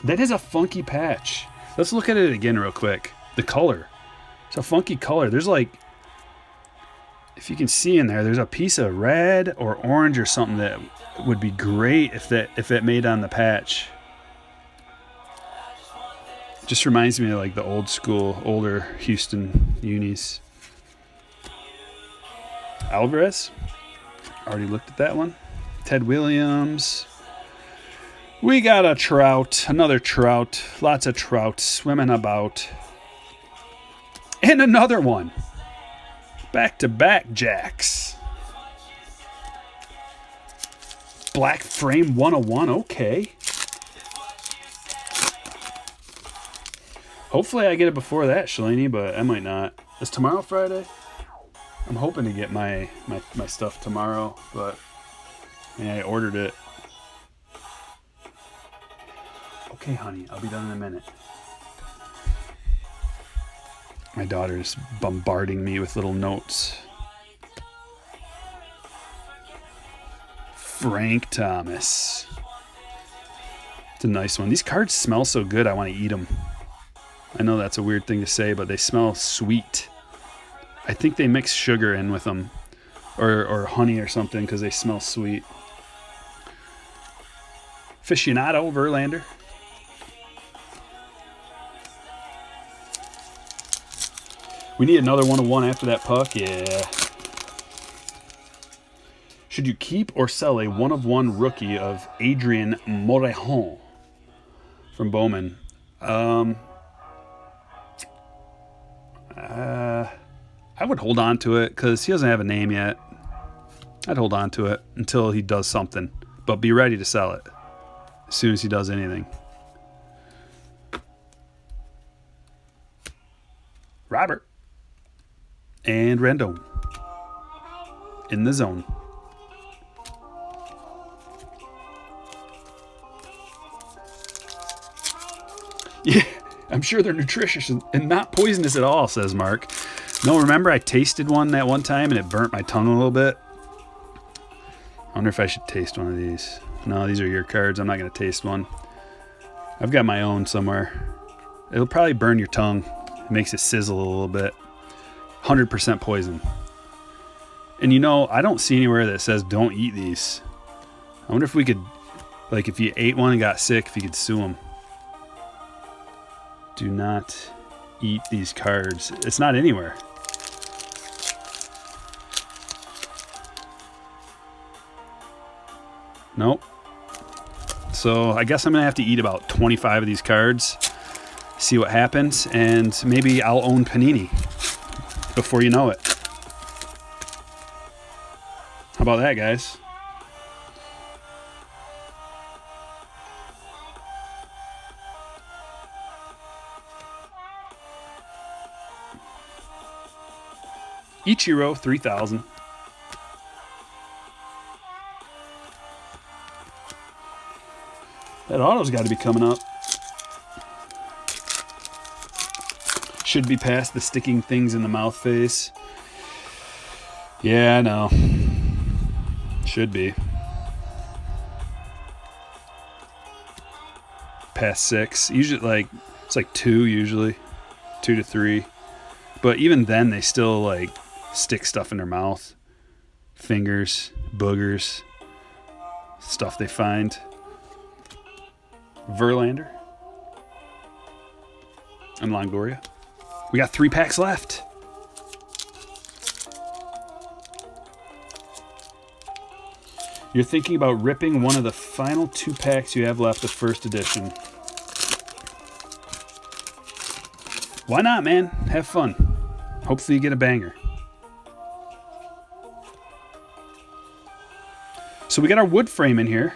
That is a funky patch. Let's look at it again real quick. The color. It's a funky color. There's like, if you can see in there, there's a piece of red or orange or something that would be great if it made on the patch. Just reminds me of like the old school, older Houston unis. Alvarez. Already looked at that one. Ted Williams. We got a Trout. Another Trout. Lots of Trout swimming about. And another one. Back-to-back Jacks. Black Frame 101. Okay. Hopefully I get it before that, Shalini, but I might not. Is tomorrow Friday? I'm hoping to get my stuff tomorrow, but yeah, I ordered it. Okay, honey, I'll be done in a minute. My daughter's bombarding me with little notes. Frank Thomas. It's a nice one. These cards smell so good, I want to eat them. I know that's a weird thing to say, but they smell sweet. I think they mix sugar in with them, or honey or something, because they smell sweet. Aficionado, Verlander. We need another 101 after that puck. Yeah. Should you keep or sell a 1-of-1 rookie of Adrian Morejon from Bowman? I would hold on to it because he doesn't have a name yet. I'd hold on to it until he does something, but be ready to sell it as soon as he does anything. Robert and Rendon in the zone. Yeah, I'm sure they're nutritious and not poisonous at all, says Mark. No, remember I tasted one that one time and it burnt my tongue a little bit. I wonder if I should taste one of these. No, these are your cards. I'm not going to taste one. I've got my own somewhere. It'll probably burn your tongue. It makes it sizzle a little bit. 100% poison. And you know, I don't see anywhere that says don't eat these. I wonder if we could, like if you ate one and got sick, if you could sue them. Do not eat these cards. It's not anywhere. Nope. So I guess I'm going to have to eat about 25 of these cards, see what happens, and maybe I'll own Panini before you know it. How about that, guys? Ichiro 3000. That auto's got to be coming up. Should be past the sticking things in the mouth phase. Yeah, I know. Should be. Past 6. Usually, like, it's like 2 usually. 2 to 3. But even then, they still, like, stick stuff in their mouth. Fingers, boogers, stuff they find. Verlander. And Longoria. We got 3 packs left. You're thinking about ripping one of the final 2 packs you have left of first edition. Why not, man? Have fun. Hopefully you get a banger. So we got our wood frame in here.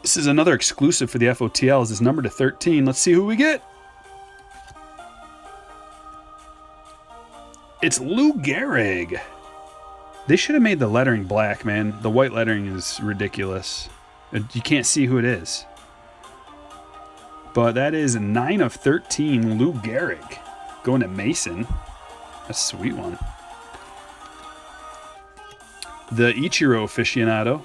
This is another exclusive for the FOTL. This is numbered to 13. Let's see who we get. It's Lou Gehrig. They should have made the lettering black, man. The white lettering is ridiculous. You can't see who it is. But that is 9 of 13 Lou Gehrig. Going to Mason. That's a sweet one. The Ichiro aficionado.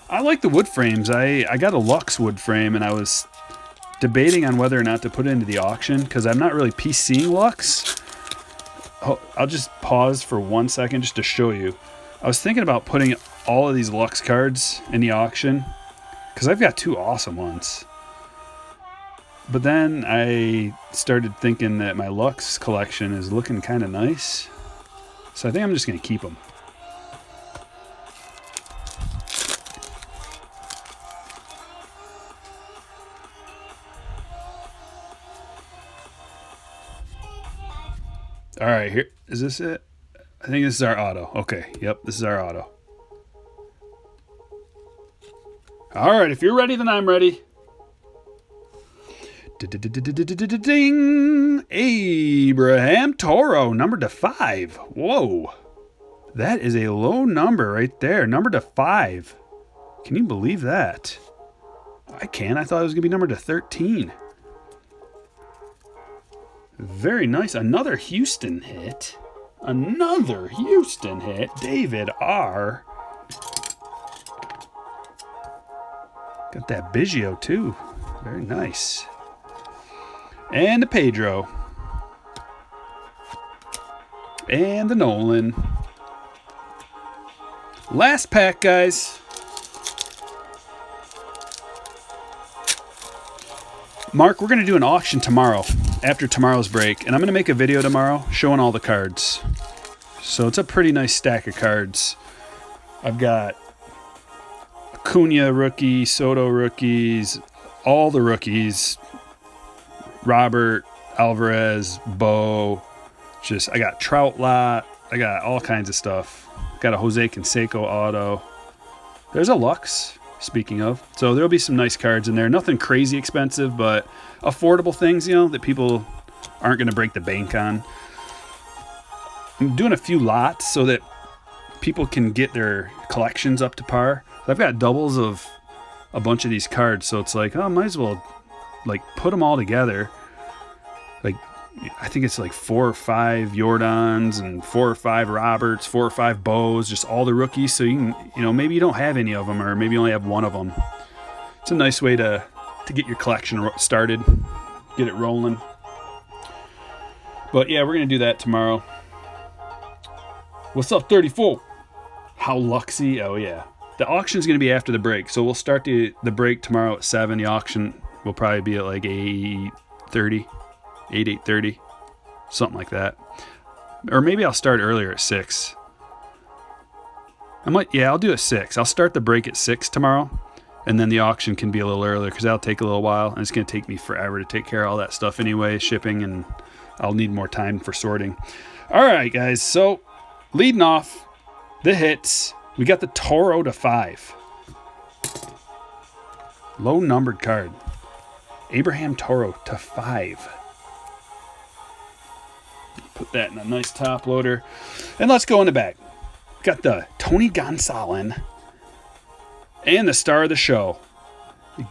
I like the wood frames. I got a Lux wood frame, and I was debating on whether or not to put it into the auction because I'm not really PCing Lux. I'll just pause for 1 second just to show you. I was thinking about putting all of these Lux cards in the auction because I've got 2 awesome ones. But then I started thinking that my Lux collection is looking kind of nice. So I think I'm just going to keep them. All right, here is this it? I think this is our auto. Okay, yep, this is our auto. All right, if you're ready, then I'm ready. Ding! Abraham Toro, numbered to 5. Whoa, that is a low number right there. Numbered to 5. Can you believe that? I can. I thought it was gonna be numbered to 13. Very nice. Another Houston hit. Another Houston hit. David R. Got that Biggio too. Very nice. And the Pedro. And the Nolan. Last pack, guys. Mark, we're going to do an auction tomorrow. After tomorrow's break, and I'm going to make a video tomorrow showing all the cards. So it's a pretty nice stack of cards. I've got Acuna rookie, Soto rookies, all the rookies, Robert, Alvarez, Bo, I got Trout lot, I got all kinds of stuff. Got a Jose Canseco auto. There's a Lux, speaking of. So there'll be some nice cards in there. Nothing crazy expensive, but affordable things, that people aren't going to break the bank on. I'm doing a few lots so that people can get their collections up to par. I've got doubles of a bunch of these cards, so it's like, I might as well put them all together. I think it's 4 or 5 Jordans and 4 or 5 Roberts, 4 or 5 Bows, just all the rookies. So you can, maybe you don't have any of them, or maybe you only have one of them. It's a nice way to get your collection started, get it rolling. But yeah, we're going to do that tomorrow. What's up, 34? How Luxy? Oh yeah. The auction's going to be after the break. So we'll start the break tomorrow at 7. The auction will probably be at 8:30, 8:30, something like that. Or maybe I'll start earlier at 6. I'll do it 6. I'll start the break at 6 tomorrow. And then the auction can be a little earlier because that'll take a little while. And it's going to take me forever to take care of all that stuff anyway, shipping, and I'll need more time for sorting. All right, guys. So leading off the hits, we got the Toro to 5. Low numbered card. Abraham Toro /5. Put that in a nice top loader. And let's go in the back. Got the Tony Gonsolin and the star of the show,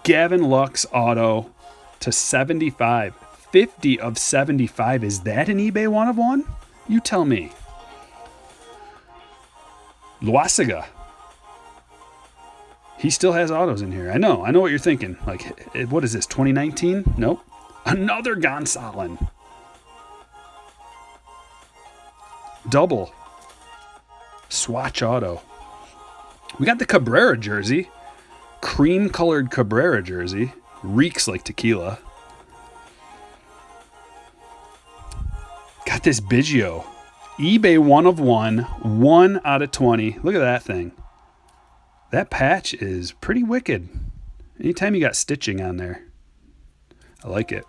Gavin Lux auto /75. 50 of 75. Is that an eBay 1 of 1? You tell me. Loaisiga. He still has autos in here. I know what you're thinking. Like, what is this, 2019? Nope. Another Gonsolin. Double. Swatch auto. We got the Cabrera jersey. Cream-colored Cabrera jersey. Reeks like tequila. Got this Biggio. eBay 1 of 1. 1 out of 20. Look at that thing. That patch is pretty wicked. Anytime you got stitching on there. I like it.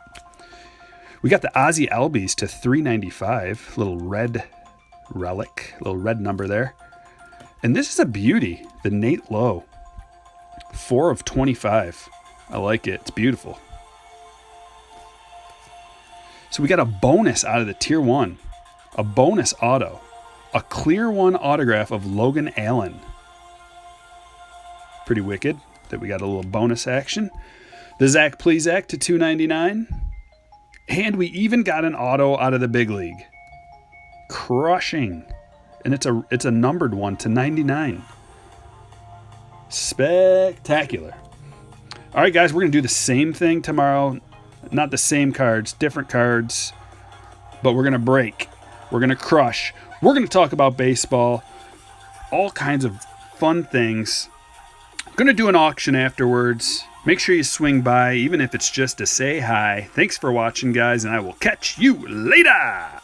We got the Ozzy Albies /395. Little red relic. Little red number there. And this is a beauty. The Nate Lowe. 4 of 25. I like it. It's beautiful. So we got a bonus out of the Tier 1. A bonus auto. A clear 1 autograph of Logan Allen. Pretty wicked that we got a little bonus action. The Zach Plesac /299. And we even got an auto out of the big league. Crushing. And it's a numbered one /99. Spectacular. All right, guys, we're going to do the same thing tomorrow. Not the same cards, different cards. But we're going to break. We're going to crush. We're going to talk about baseball. All kinds of fun things. I'm going to do an auction afterwards. Make sure you swing by, even if it's just to say hi. Thanks for watching, guys, and I will catch you later.